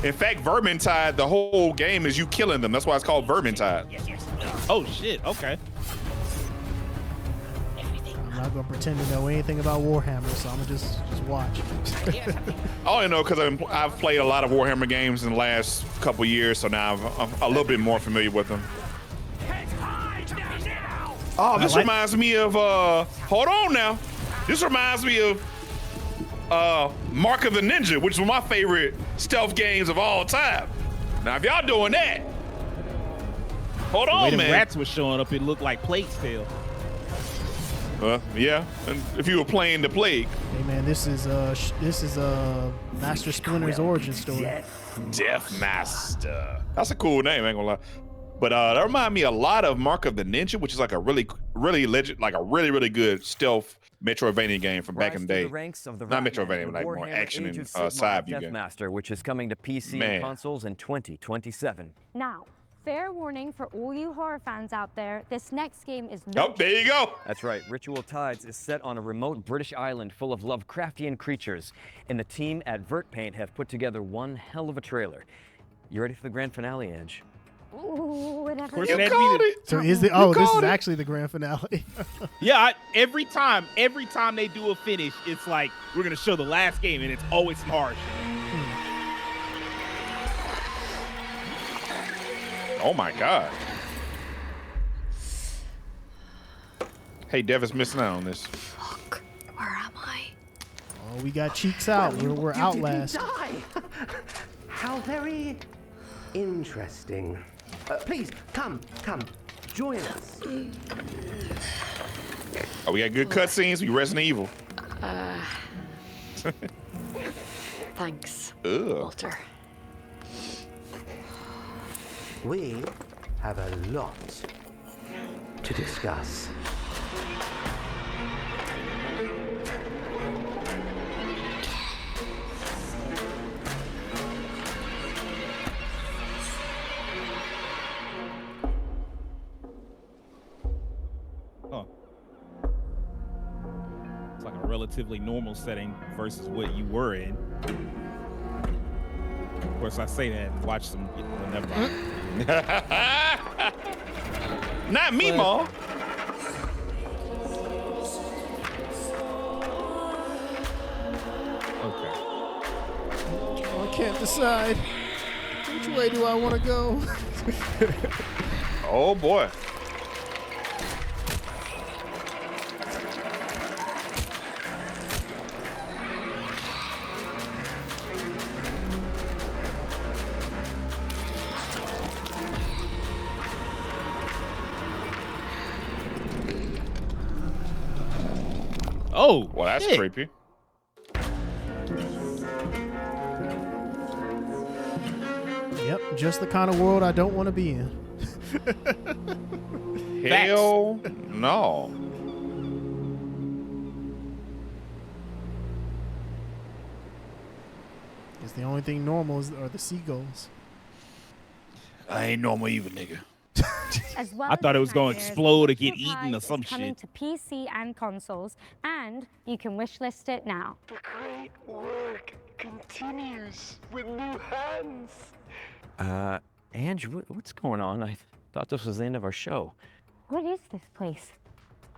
In fact, Vermintide, the whole game is you killing them. That's why it's called Vermintide. Oh shit, okay. I'm not gonna pretend to know anything about Warhammer, so I'm gonna just watch. Oh, you know, because I've played a lot of Warhammer games in the last couple years, so now I'm a little bit more familiar with them. Oh, this reminds me of hold on now. This reminds me of Mark of the Ninja, which is one of my favorite stealth games of all time. Now, if y'all doing that, Hold the way on, the man. rats were showing up, it looked like Plague Tale. Yeah, and if you were playing the Plague. Hey man, this is Master Splinter's origin story. Death Master. That's a cool name, ain't gonna lie. But that remind me a lot of Mark of the Ninja, which is like a really good stealth Metroidvania game from back in the day. The ranks of the Not Ratman, Metroidvania, the like more Warhammer action Age and of Sigmar side view Death game. Master, which is coming to PC Man. and consoles in 2027. Now, fair warning for all you horror fans out there, this next game is Oh, there you go. That's right. Ritual Tides is set on a remote British island full of Lovecraftian creatures, and the team at Vertpaint have put together one hell of a trailer. You ready for the grand finale, Edge? Ooh, whatever. You called it. So is this is actually the grand finale. Yeah, every time they do a finish, it's like we're gonna show the last game, and it's always some horror shit. Oh my God. Hey, Dev is missing out on this. Where am I? Oh, we got cheeks out. We're Outlast. How very interesting. Please, come, join us. Oh, we got good cutscenes. We Resident Evil. Thanks, Ugh. Walter. We have a lot to discuss. It's like a relatively normal setting versus what you were in. Of course, I say that. Watch some. Well, never mind. Not me, Ma. Okay. Oh, I can't decide. Which way do I want to go? Oh boy. Oh, well, that's shit. creepy. Yep, just the kind of world I don't want to be in. Hell no. It's the only thing normal are the seagulls. I ain't normal either, nigga. As well I thought as it was going to Nightmares, explode or Ritual get eaten or Tides some is coming shit. to PC and consoles, and you can wishlist it now. The great work continues with new hands. Ange, what's going on? I thought this was the end of our show. What is this place?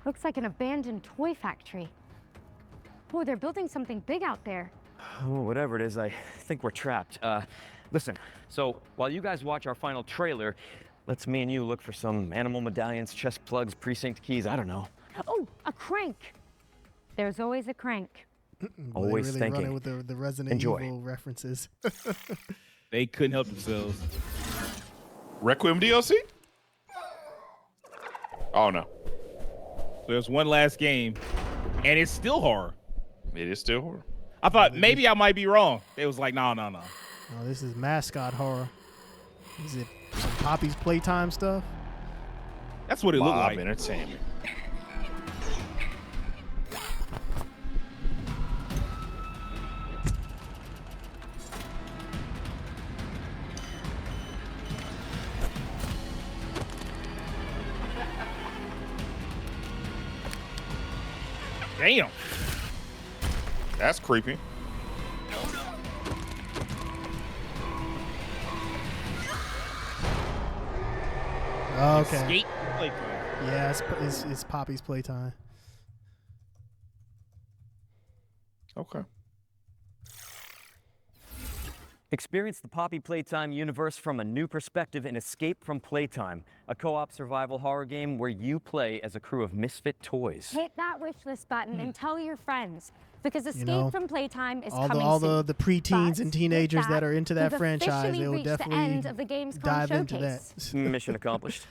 Looks like an abandoned toy factory. Oh, they're building something big out there. Oh, whatever it is, I think we're trapped. Listen, so while you guys watch our final trailer, let's me and you look for some animal medallions, chest plugs, precinct keys, I don't know. Oh, a crank. There's always a crank. Always really thinking. running with the Resident Enjoy. Evil references. They couldn't help themselves. Requiem DLC? Oh no. There's one last game, and it's still horror. It is still horror. I thought maybe I might be wrong. It was like, no. Oh, this is mascot horror. Is it some Poppy's Playtime stuff? That's what it looked Mob like. Entertainment. Damn. That's creepy. Okay. Escape playtime. Yeah, it's Poppy's Playtime. Okay. Experience the Poppy Playtime universe from a new perspective in Escape from Playtime, a co-op survival horror game where you play as a crew of misfit toys. Hit that wishlist button and tell your friends, because Escape know, from Playtime is all coming the soon. preteens and But teenagers with that are into that we've franchise, officially they will reached the definitely end of the Gamescom dive into showcase. that. Mission accomplished.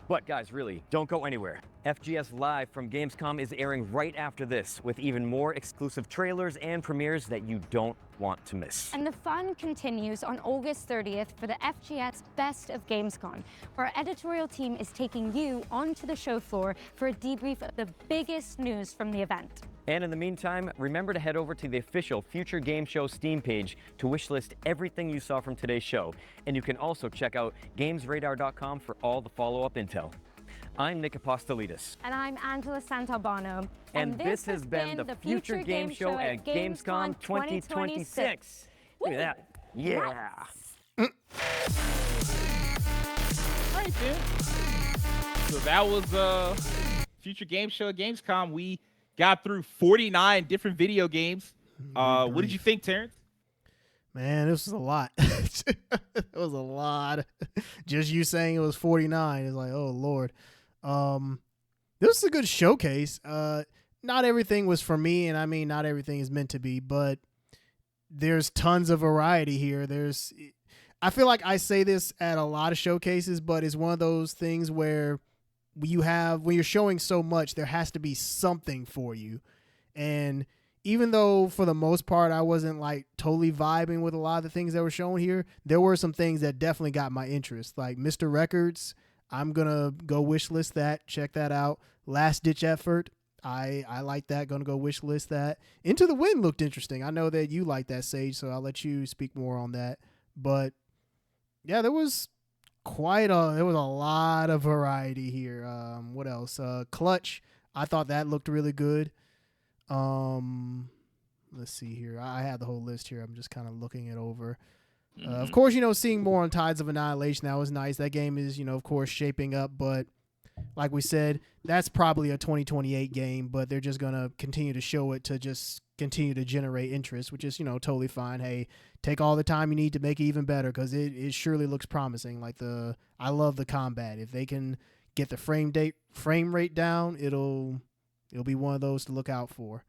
But guys, really, don't go anywhere. FGS Live from Gamescom is airing right after this, with even more exclusive trailers and premieres that you don't want to miss. And the fun continues on August 30th for the FGS Best of Gamescom, where our editorial team is taking you onto the show floor for a debrief of the biggest news from the event. And in the meantime, remember to head over to the official Future Game Show Steam page to wishlist everything you saw from today's show. And you can also check out GamesRadar.com for all the follow-up intel. I'm Nick Apostolidis. And I'm Angela Santalbano. And this has been the Future Game Show at Gamescom 2026. Look at that. Yeah. All right, then. So that was Future Game Show at Gamescom. We got through 49 different video games. What did you think, Terrence? Man, this was a lot. It was a lot. Just you saying it was 49 is like, oh Lord. This was a good showcase. Not everything was for me, and I mean not everything is meant to be, but there's tons of variety here. I feel like I say this at a lot of showcases, but it's one of those things where when you're showing so much, there has to be something for you. And even though for the most part I wasn't like totally vibing with a lot of the things that were shown here, there were some things that definitely got my interest. Like Mr. Records, I'm gonna go wish list that, check that out. Last Ditch Effort, I like that, gonna go wish list that. Into the Wind looked interesting. I know that you like that, Sage, so I'll let you speak more on that. But yeah, there was a lot of variety here. What else? Clutch, I thought that looked really good. Let's see here. I had the whole list here. I'm just kind of looking it over. Of course, seeing more on Tides of Annihilation, that was nice. That game is, of course, shaping up, but like we said, that's probably a 2028 game, but they're just going to continue to show it to just continue to generate interest, which is, totally fine. Hey, take all the time you need to make it even better, because it surely looks promising. I love the combat. If they can get the frame rate down, it'll be one of those to look out for.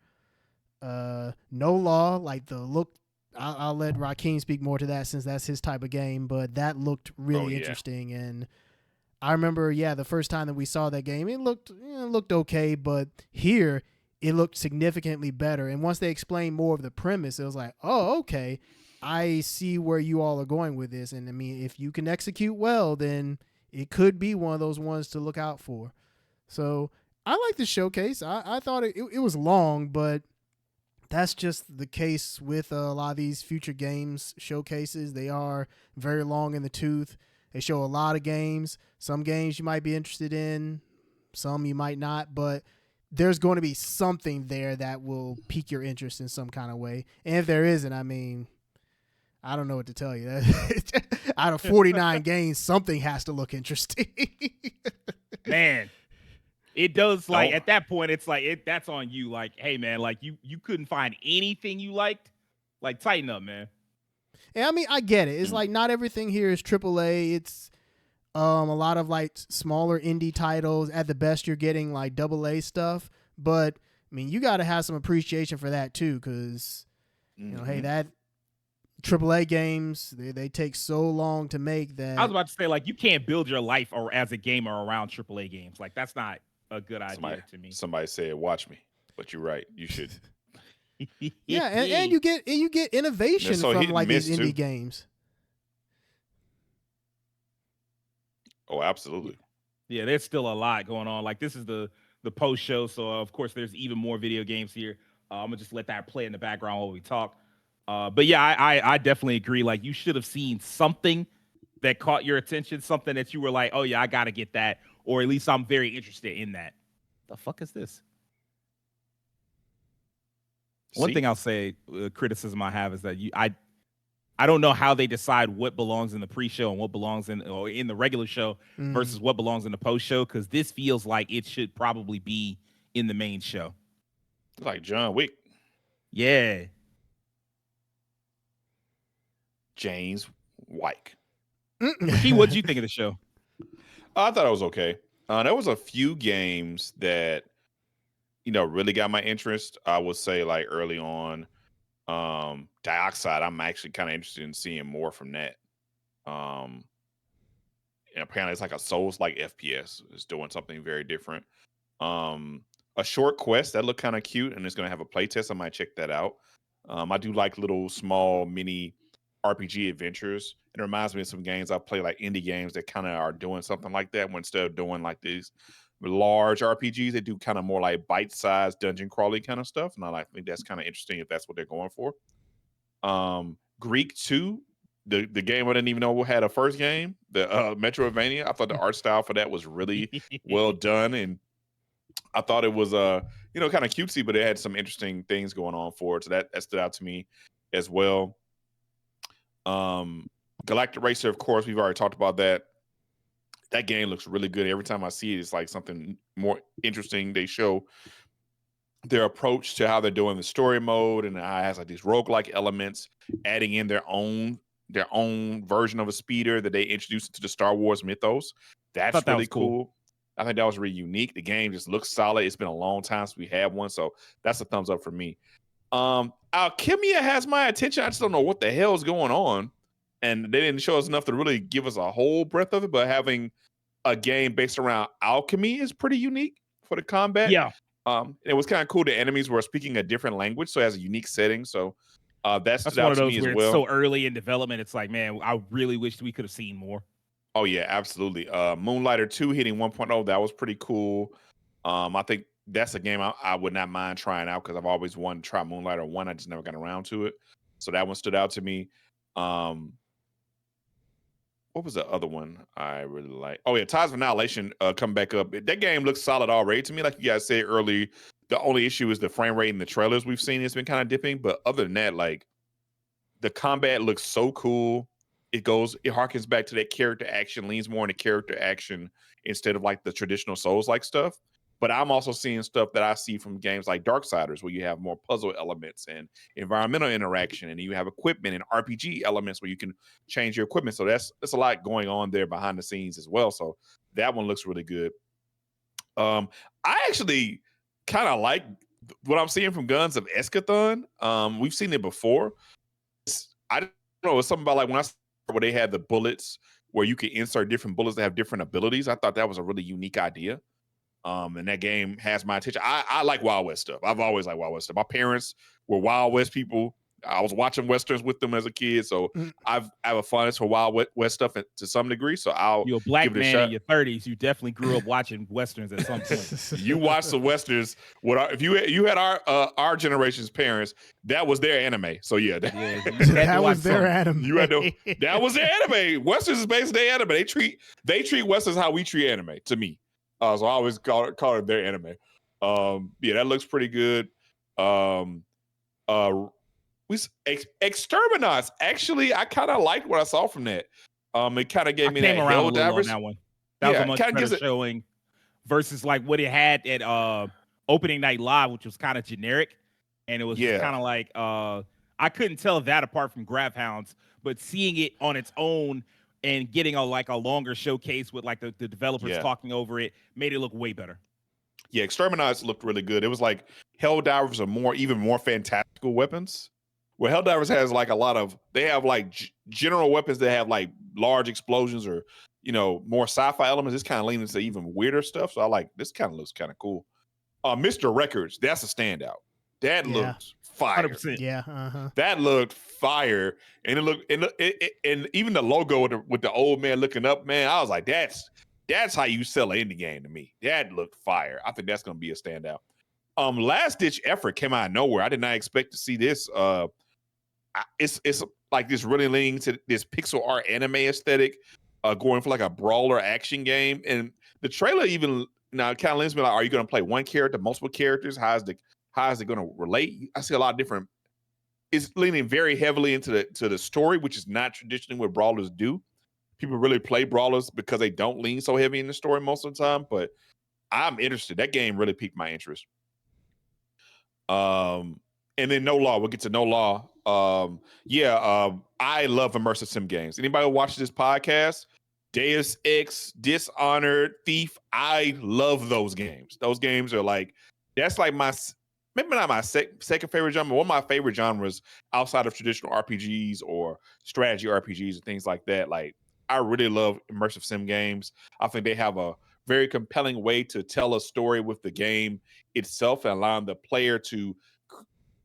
No Law, like the look, I'll let Rakeem speak more to that since that's his type of game, but that looked really interesting. And I remember, the first time that we saw that game, it looked okay, but here it looked significantly better. And once they explained more of the premise, it was like, oh, okay, I see where you all are going with this. And I mean, if you can execute well, then it could be one of those ones to look out for. So I like the showcase. I thought it was long, but that's just the case with a lot of these Future Games showcases. They are very long in the tooth. They show a lot of games. Some games you might be interested in, some you might not, but there's going to be something there that will pique your interest in some kind of way. And if there isn't, I mean, I don't know what to tell you. Out of 49 games, something has to look interesting. Man. It does, at that point, it's like that's on you. Like, hey man, like you couldn't find anything you liked. Like, tighten up, man. And I mean, I get it. It's like not everything here is AAA. It's a lot of like smaller indie titles. At the best, you're getting like AA stuff. But I mean, you got to have some appreciation for that too, because hey, that AAA games they take so long to make that. I was about to say, like, you can't build your life or as a gamer around AAA games. Like, that's not a good idea to me. Somebody said, "Watch me," but you're right. You should. Yeah, and you get innovation from like these indie games. Oh, absolutely. Yeah, there's still a lot going on. Like, this is the post show, so of course there's even more video games here. I'm gonna just let that play in the background while we talk. But yeah, I definitely agree. Like, you should have seen something that caught your attention, something that you were like, oh yeah, I gotta get that, or at least I'm very interested in that. The fuck is this? One thing I'll say, criticism I have is that I don't know how they decide what belongs in the pre-show and what belongs in the regular show versus what belongs in the post-show, because this feels like it should probably be in the main show. Like John Wick. Yeah. James White. What'd you think of the show? I thought it was okay. There was a few games that really got my interest. I would say like early on, Dioxide. I'm actually kind of interested in seeing more from that. And and apparently it's like a Souls-like FPS. It's doing something very different. A short quest that looked kind of cute, and it's going to have a playtest. I might check that out. I do like little small mini RPG adventures. It reminds me of some games I play, like indie games that kind of are doing something like that. When instead of doing like these large RPGs, they do kind of more like bite-sized dungeon crawly kind of stuff, and I think that's kind of interesting if that's what they're going for. Greek 2, the game I didn't even know had a first game, the Metroidvania. I thought the art style for that was really well done, and I thought it was kind of cutesy, but it had some interesting things going on for it. So that stood out to me as well. Galactic Racer, of course, we've already talked about that. That game looks really good. Every time I see it, it's like something more interesting. They show their approach to how they're doing the story mode, and it has like these roguelike elements, adding in their own version of a speeder that they introduced into the Star Wars mythos. That's really cool. I think that was really unique. The game just looks solid. It's been a long time since we had one, so that's a thumbs up for me. Alchemia has my attention. I just don't know what the hell is going on, and they didn't show us enough to really give us a whole breadth of it. But having a game based around alchemy is pretty unique for the combat. Yeah. It was kind of cool. The enemies were speaking a different language, so it has a unique setting. So that stood out to me as well. It's so early in development. It's like, man, I really wish we could have seen more. Oh yeah, absolutely. Moonlighter 2 hitting 1.0, that was pretty cool. I think that's a game I would not mind trying out because I've always wanted to try Moonlighter 1. I just never got around to it. So that one stood out to me. What was the other one I really like? Oh yeah, Tides of Annihilation come back up. That game looks solid already to me. Like you guys said earlier, the only issue is the frame rate in the trailers we've seen. It's been kind of dipping, but other than that, like the combat looks so cool. It harkens back to that character action, leans more into character action instead of like the traditional Souls-like stuff. But I'm also seeing stuff that I see from games like Darksiders, where you have more puzzle elements and environmental interaction, and you have equipment and RPG elements where you can change your equipment. So that's a lot going on there behind the scenes as well. So that one looks really good. I actually kind of like what I'm seeing from Guns of Eschaton. We've seen it before. I don't know, it's something about like when I saw where they had the bullets where you can insert different bullets that have different abilities. I thought that was a really unique idea. And that game has my attention. I like Wild West stuff. I've always liked Wild West stuff. My parents were Wild West people. I was watching Westerns with them as a kid. So I have a fondness for Wild West stuff to some degree. So You're a black man in your 30s. You definitely grew up watching Westerns at some point. You watched the Westerns. If you had our generation's parents, that was their anime. So yeah, that was their anime. You had to, that was their anime. Westerns is basically their anime. They treat Westerns how we treat anime, to me. So I always call it their anime. Yeah, that looks pretty good. Exterminats. Actually, I kind of liked what I saw from that. It kind of gave me that Helldivers. That one. That was a much better showing versus like what it had at opening night live, which was kind of generic, and it was kind of like I couldn't tell that apart from Graph Hounds, but seeing it on its own and getting a longer showcase with like the developers talking over it made it look way better. Yeah, Exterminats looked really good. It was like Helldivers are even more fantastical weapons. Where Helldivers has like they have like general weapons that have like large explosions or, more sci-fi elements. This kind of leans into even weirder stuff. So I like, this kind of looks kind of cool. Mr. Records, that's a standout. That looked fire. 100%. Yeah. That looked fire. And and even the logo with the old man looking up, man, I was like, that's how you sell an indie game to me. That looked fire. I think that's going to be a standout. Last Ditch Effort came out of nowhere. I did not expect to see this. It's like this really leaning to this pixel art anime aesthetic, going for like a brawler action game. And the trailer even kind of leans me like, are you going to play one character, multiple characters? How is it going to relate? I see a lot of different. It's leaning very heavily into the story, which is not traditionally what brawlers do. People really play brawlers because they don't lean so heavy in the story most of the time. But I'm interested. That game really piqued my interest. And then No Law. We'll get to No Law. I love immersive sim games. Anybody who watches this podcast, Deus Ex, Dishonored, Thief, I love those games. Those games are like, that's like maybe not my second favorite genre, one of my favorite genres outside of traditional RPGs or strategy RPGs and things like that. Like, I really love immersive sim games. I think they have a very compelling way to tell a story with the game itself and allowing the player to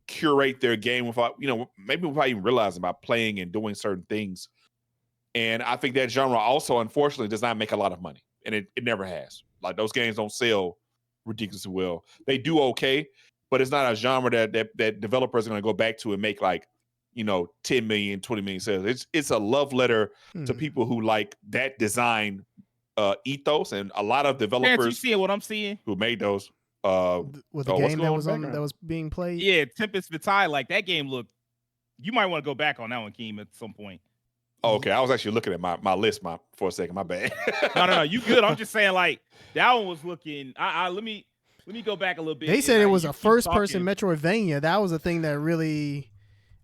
curate their game without, maybe without even realizing by playing and doing certain things. And I think that genre also, unfortunately, does not make a lot of money. And it never has. Like, those games don't sell ridiculously well. They do okay, but it's not a genre that developers are going to go back to and make like, 10 million, 20 million sales. It's a love letter to people who like that design ethos, and a lot of developers. You seeing what I'm seeing? Who made those? With the game that was being played. Yeah, Tempest Vitae, like that game looked. You might want to go back on that one, Keem, at some point. Oh, okay, I was actually looking at my list for a second. My bad. No, you good. I'm just saying, like, that one was looking. Let me go back a little bit. They said it was a first-person Metroidvania. That was a thing that really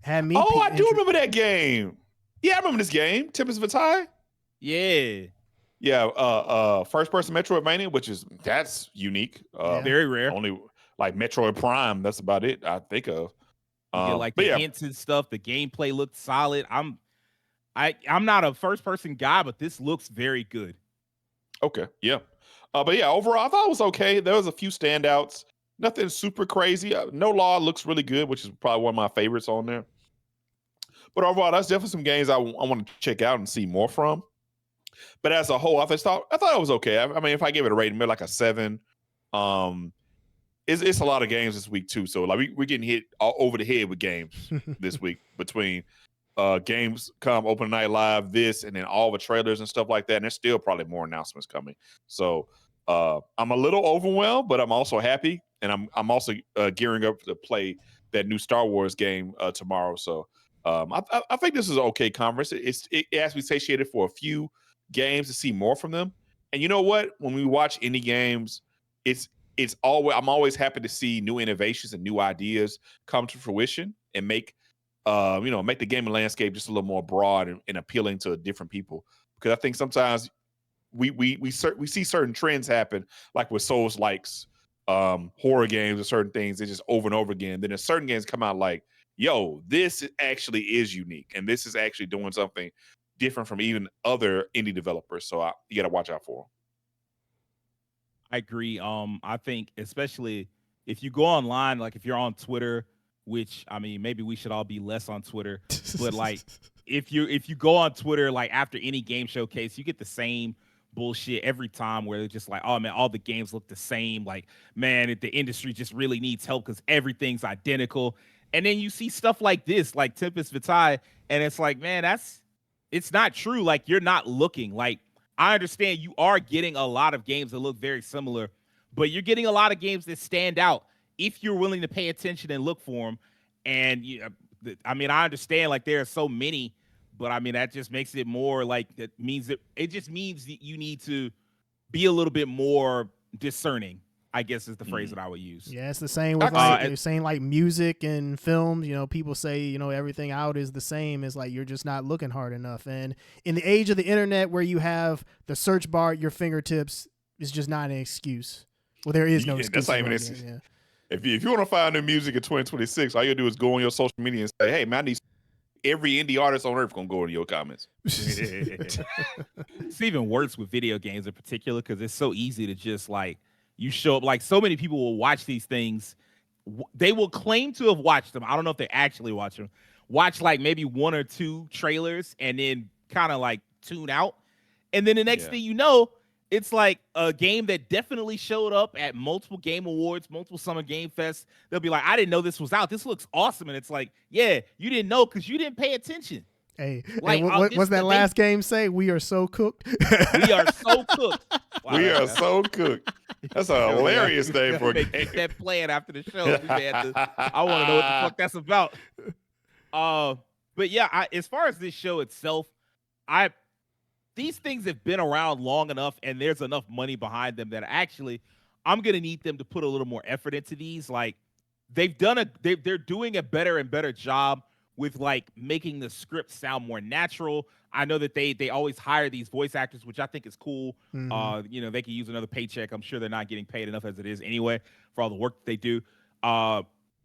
had me. Oh, I do remember that game. Yeah, I remember this game, Tempest Vitae. Yeah. Yeah, first-person Metroidvania, that's unique. Very rare. Only like Metroid Prime. That's about it I think of. You get like the hints and stuff. The gameplay looked solid. I'm not a first-person guy, but this looks very good. Okay, yeah. But yeah, overall, I thought it was okay. There was a few standouts. Nothing super crazy. No Law looks really good, which is probably one of my favorites on there. But overall, that's definitely some games I want to check out and see more from. But as a whole, I thought it was okay. I mean, if I give it a rating, maybe like a 7. It's a lot of games this week too. So like we're getting hit all over the head with games this week between Gamescom, Open Night Live, this, and then all the trailers and stuff like that. And there's still probably more announcements coming. So I'm a little overwhelmed, but I'm also happy, and I'm also gearing up to play that new Star Wars game tomorrow. So I think this is an okay conference. It has to be satiated for a few games to see more from them. And you know what? When we watch indie games, I'm always happy to see new innovations and new ideas come to fruition and make the gaming landscape just a little more broad and appealing to different people. Because I think sometimes we see certain trends happen, like with Souls likes, horror games or certain things, they just over and over again. Then there's certain games come out like, yo, this actually is unique, and this is actually doing something different from even other indie developers. So you got to watch out for them. I agree. I think especially if you go online, like if you're on Twitter, which I mean, maybe we should all be less on Twitter, but like if you go on Twitter, like after any game showcase, you get the same bullshit every time where they're just like, oh man, all the games look the same. Like, man, the industry just really needs help because everything's identical. And then you see stuff like this, like Tempest Vitae, and it's like, man, it's not true. Like, you're not looking. Like, I understand you are getting a lot of games that look very similar, but you're getting a lot of games that stand out if you're willing to pay attention and look for them. And I mean, I understand like there are so many, but I mean that just makes it more like it just means that you need to be a little bit more discerning, I guess is the phrase that I would use. Yeah, it's the same with like saying like music and films. You know, people say everything out is the same. It's like you're just not looking hard enough. And in the age of the internet, where you have the search bar at your fingertips, is just not an excuse. Well, there is no excuse. That's not even an excuse. Yeah. If you want to find new music in 2026, all you do is go on your social media and say, "Hey, man, every indie artist on earth gonna go into your comments." It's even worse with video games in particular because it's so easy to just like. You show up, like so many people will watch these things. They will claim to have watched them. I don't know if they actually watch them. Watch like maybe 1 or 2 trailers and then kind of like tune out. And then the next thing you know, it's like a game that definitely showed up at multiple game awards, multiple Summer Game Fest. They'll be like, I didn't know this was out. This looks awesome. And it's like, yeah, you didn't know because you didn't pay attention. Hey, like, what's that last game say? We are so cooked. We are so cooked. Wow, we are so cooked. That's a hilarious name for a game. Keep that playing after the show. I want to know what the fuck that's about. But yeah, as far as this show itself, these things have been around long enough, and there's enough money behind them that actually, I'm gonna need them to put a little more effort into these. Like, they're doing a better and better job with like making the script sound more natural. I know that they always hire these voice actors, which I think is cool. Mm-hmm. They can use another paycheck. I'm sure they're not getting paid enough as it is anyway for all the work that they do.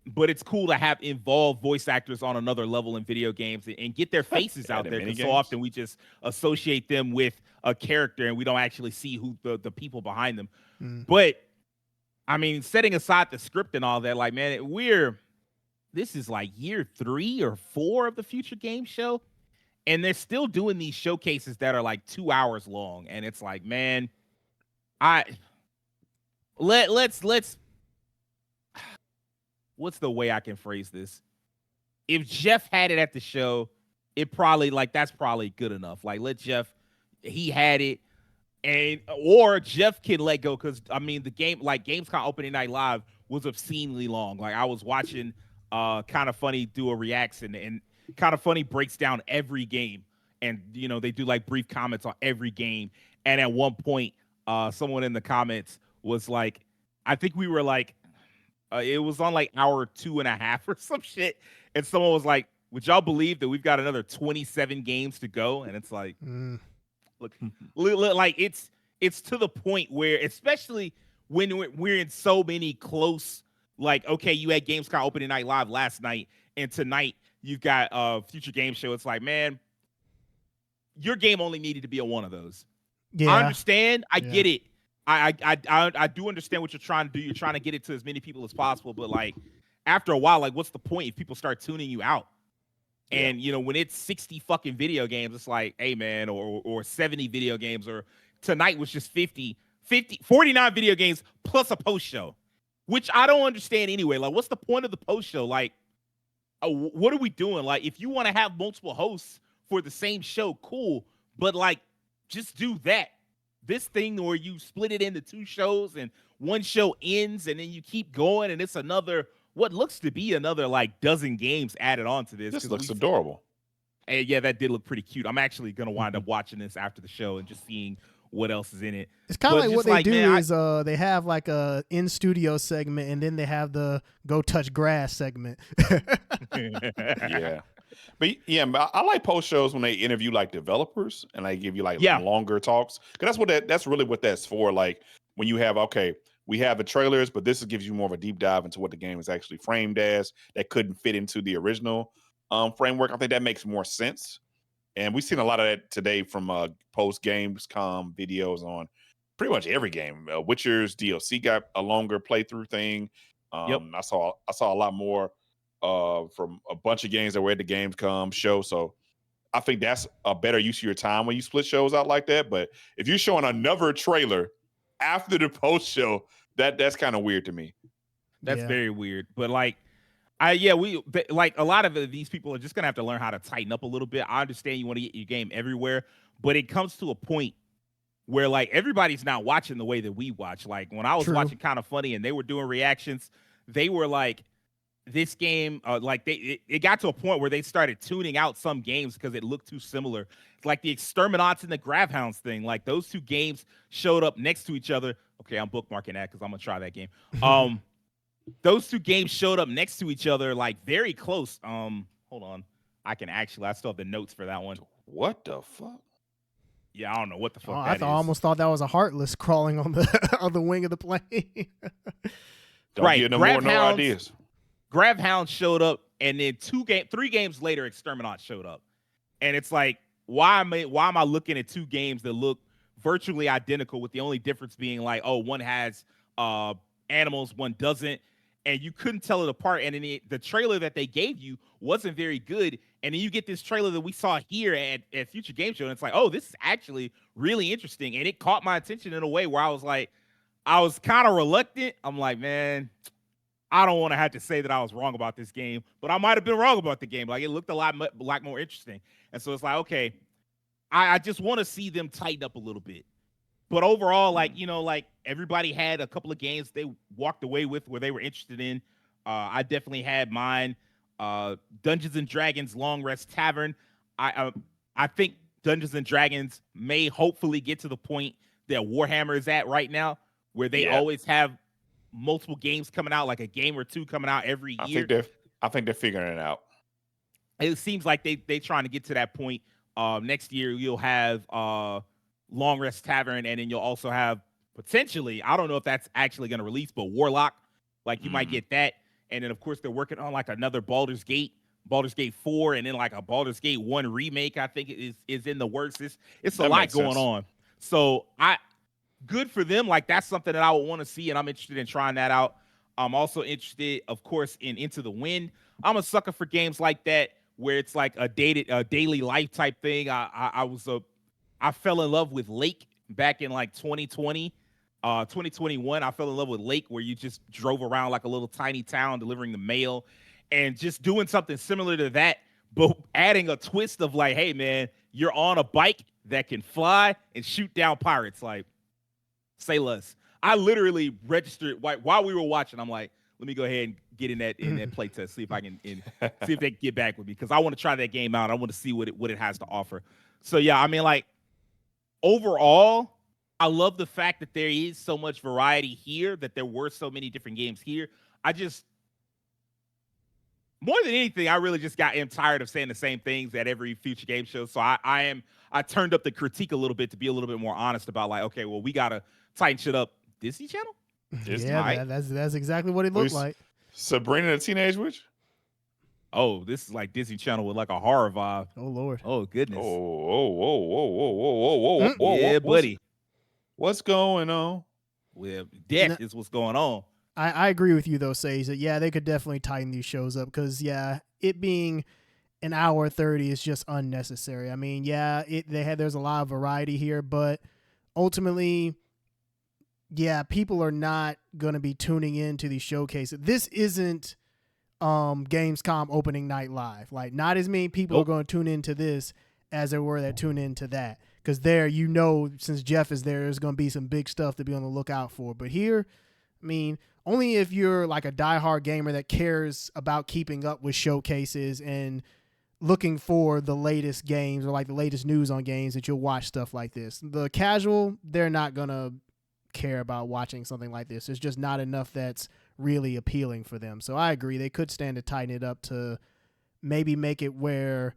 but it's cool to have involved voice actors on another level in video games and get their faces out there, because so often we just associate them with a character and we don't actually see who the people behind them. But I mean, setting aside the script and all that, like, man, this is like year 3 or 4 of the Future Game Show, and they're still doing these showcases that are like 2 hours long, and it's like, man, let's what's the way I can phrase this? If Jeff had it at the show, it probably, like, that's probably good enough. Like, let Jeff, he had it, or Jeff can let go, because I mean, the game, like Gamescom opening night live, was obscenely long. Like, I was watching Kind of Funny do a reaction, and Kind of Funny breaks down every game, and you know, they do like brief comments on every game. And at one point, someone in the comments was like, I think we were like, it was on like hour 2.5 or some shit, and someone was like, would y'all believe that we've got another 27 games to go? And it's like, look, like it's to the point where, especially when we're in so many close, like, okay, you had Gamescom opening night live last night, and tonight you've got Future Game Show. It's like, man, your game only needed to be a one of those. Yeah. I understand. I get it. I do understand what you're trying to do. You're trying to get it to as many people as possible, but like, after a while, like, what's the point if people start tuning you out? And you know, when it's 60 fucking video games, it's like, hey man, or 70 video games, or tonight was just 49 video games plus a post show, which I don't understand anyway. Like, what's the point of the post show? Like, what are we doing? Like, if you want to have multiple hosts for the same show, cool, but like, just do that. This thing where you split it into 2 shows and one show ends and then you keep going, and it's another, what looks to be another like dozen games added on to this. This looks adorable. And yeah, that did look pretty cute. I'm actually gonna wind up watching this after the show and just seeing what else is in it. It's kind of like what they do is they have like a in studio segment, and then they have the go touch grass segment. Yeah. But yeah, I like post shows when they interview like developers and they give you like longer talks, because that's really what that's for. Like, when you have, okay, we have the trailers, but this gives you more of a deep dive into what the game is actually framed as, that couldn't fit into the original framework. I think that makes more sense. And we've seen a lot of that today from post Gamescom videos on pretty much every game. Witcher's DLC got a longer playthrough thing. I saw a lot more from a bunch of games that were at the Gamescom show. So I think that's a better use of your time when you split shows out like that. But if you're showing another trailer after the post show, that's kind of weird to me. That's very weird. But like, like a lot of these people are just gonna have to learn how to tighten up a little bit. I understand you want to get your game everywhere, but it comes to a point where like everybody's not watching the way that we watch. Like, when I was watching Kind of Funny and they were doing reactions, they were like, this game, like it got to a point where they started tuning out some games because it looked too similar. Like the Exterminats and the Gravhounds thing, like those 2 games showed up next to each other. Okay, I'm bookmarking that because I'm gonna try that game. Those 2 games showed up next to each other, like very close. Hold on, I still have the notes for that one. What the fuck? Yeah, I don't know what the fuck. I almost thought that was a Heartless crawling on the on the wing of the plane. Don't get no more no ideas. Gravhound showed up, and then 3 games later, Exterminat showed up, and it's like, why am I looking at 2 games that look virtually identical, with the only difference being like, oh, one has animals, one doesn't, and you couldn't tell it apart. And then the trailer that they gave you wasn't very good, and then you get this trailer that we saw here at Future Game Show, and it's like, oh, this is actually really interesting, and it caught my attention in a way where I was kind of reluctant. I'm like, man, I don't want to have to say that I was wrong about this game, but I might have been wrong about the game. Like, it looked a lot more interesting. And so it's like, okay, I just want to see them tighten up a little bit. But overall, like, you know, like everybody had a couple of games they walked away with where they were interested in. I definitely had mine. Dungeons and Dragons Long Rest Tavern. I think Dungeons and Dragons may hopefully get to the point that Warhammer is at right now, where they always have multiple games coming out, like a game or 2 coming out every year. I think they're figuring it out. It seems like they trying to get to that point. Next year you'll have Long Rest Tavern, and then you'll also have potentially, I don't know if that's actually going to release, but Warlock. Like, you might get that, and then of course they're working on like another Baldur's Gate 4, and then like a Baldur's Gate 1 remake. I think is in the works. It's a lot going on. So good for them. Like that's something that I would want to see, and I'm interested in trying that out. I'm also interested, of course, in Into the Wind. I'm a sucker for games like that where it's like a daily life type thing. I fell in love with Lake back in like 2020, 2021. I fell in love with Lake, where you just drove around like a little tiny town delivering the mail, and just doing something similar to that, but adding a twist of like, hey man, you're on a bike that can fly and shoot down pirates. Like, say less. I literally registered while we were watching. I'm like, let me go ahead and get in that play test, see if I can see if they can get back with me, because I want to try that game out. I want to see what it has to offer. So yeah, I mean, like overall, I love the fact that there is so much variety here, that there were so many different games here. More than anything, I really just am tired of saying the same things at every future game show. So I turned up the critique a little bit to be a little bit more honest about like, okay, well, we gotta tighten shit up. Disney Channel? Disney. Yeah, that's exactly what it looked like. Sabrina the Teenage Witch? Oh, this is like Disney Channel with like a horror vibe. Oh Lord. Oh goodness. Whoa. Yeah, buddy. What's going on? Well, death is what's going on. I agree with you though, Sage, that yeah, they could definitely tighten these shows up, because yeah, it being an hour 30 is just unnecessary. I mean, yeah, there's a lot of variety here, but ultimately, yeah, people are not gonna be tuning in to these showcases. This isn't Gamescom opening night live. Like, not as many people are going to tune into this as there were that tune into that, because there, since Jeff is there, there's going to be some big stuff to be on the lookout for. But here, I mean, only if you're like a diehard gamer that cares about keeping up with showcases and looking for the latest games or like the latest news on games that you'll watch stuff like this. The casual, they're not going to care about watching something like this. There's just not enough that's really appealing for them. So I agree, they could stand to tighten it up to maybe make it where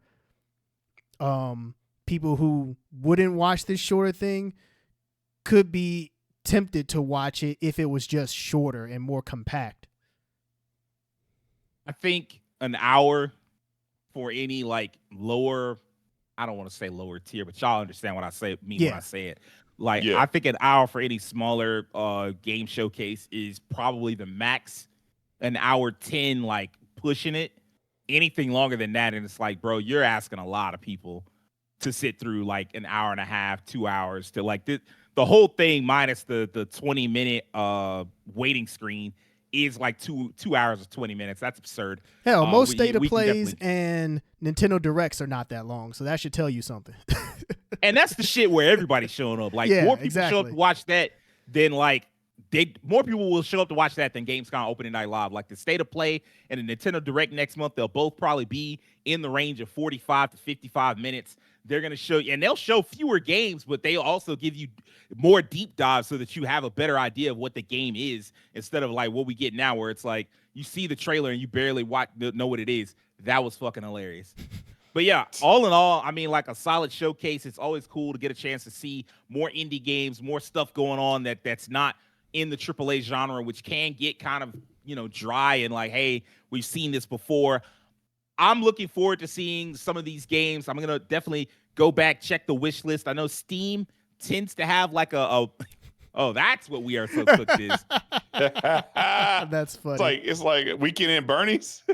people who wouldn't watch this shorter thing could be tempted to watch it if it was just shorter and more compact. I think an hour for any like lower, I don't want to say lower tier, but y'all understand what I mean when I say it. Like, I think an hour for any smaller game showcase is probably the max. An hour 10, like pushing it. Anything longer than that, and it's like, bro, you're asking a lot of people to sit through like an hour and a half, 2 hours to like the whole thing minus the 20-minute waiting screen is like two hours or 20 minutes. That's absurd. Hell, most state of plays and Nintendo Directs are not that long, so that should tell you something. And that's the shit where everybody's showing up. Like, more people show up to watch that than like more people will show up to watch that than Gamescom opening night live. Like the state of play and the Nintendo Direct next month, they'll both probably be in the range of 45 to 55 minutes. They're going to show you, and they'll show fewer games, but they also give you more deep dives so that you have a better idea of what the game is, instead of like what we get now, where it's like you see the trailer and you barely know what it is. That was fucking hilarious. But yeah, all in all, I mean, like a solid showcase. It's always cool to get a chance to see more indie games, more stuff going on that's not in the AAA genre, which can get kind of, dry and like, hey, we've seen this before. I'm looking forward to seeing some of these games. I'm going to definitely go back, check the wish list. I know Steam tends to have like oh, that's what We Are So Cooked is. That's funny. It's like Weekend at Bernie's.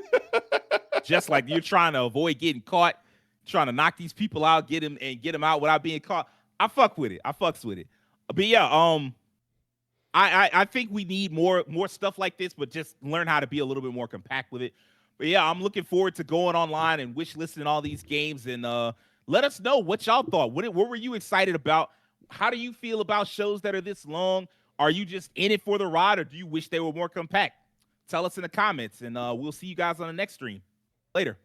Just like you're trying to avoid getting caught, trying to knock these people out, get them out without being caught. I fucks with it. But yeah, I think we need more stuff like this, but just learn how to be a little bit more compact with it. But yeah, I'm looking forward to going online and wish listing all these games, and let us know what y'all thought. What were you excited about? How do you feel about shows that are this long? Are you just in it for the ride, or do you wish they were more compact? Tell us in the comments, and we'll see you guys on the next stream. Later.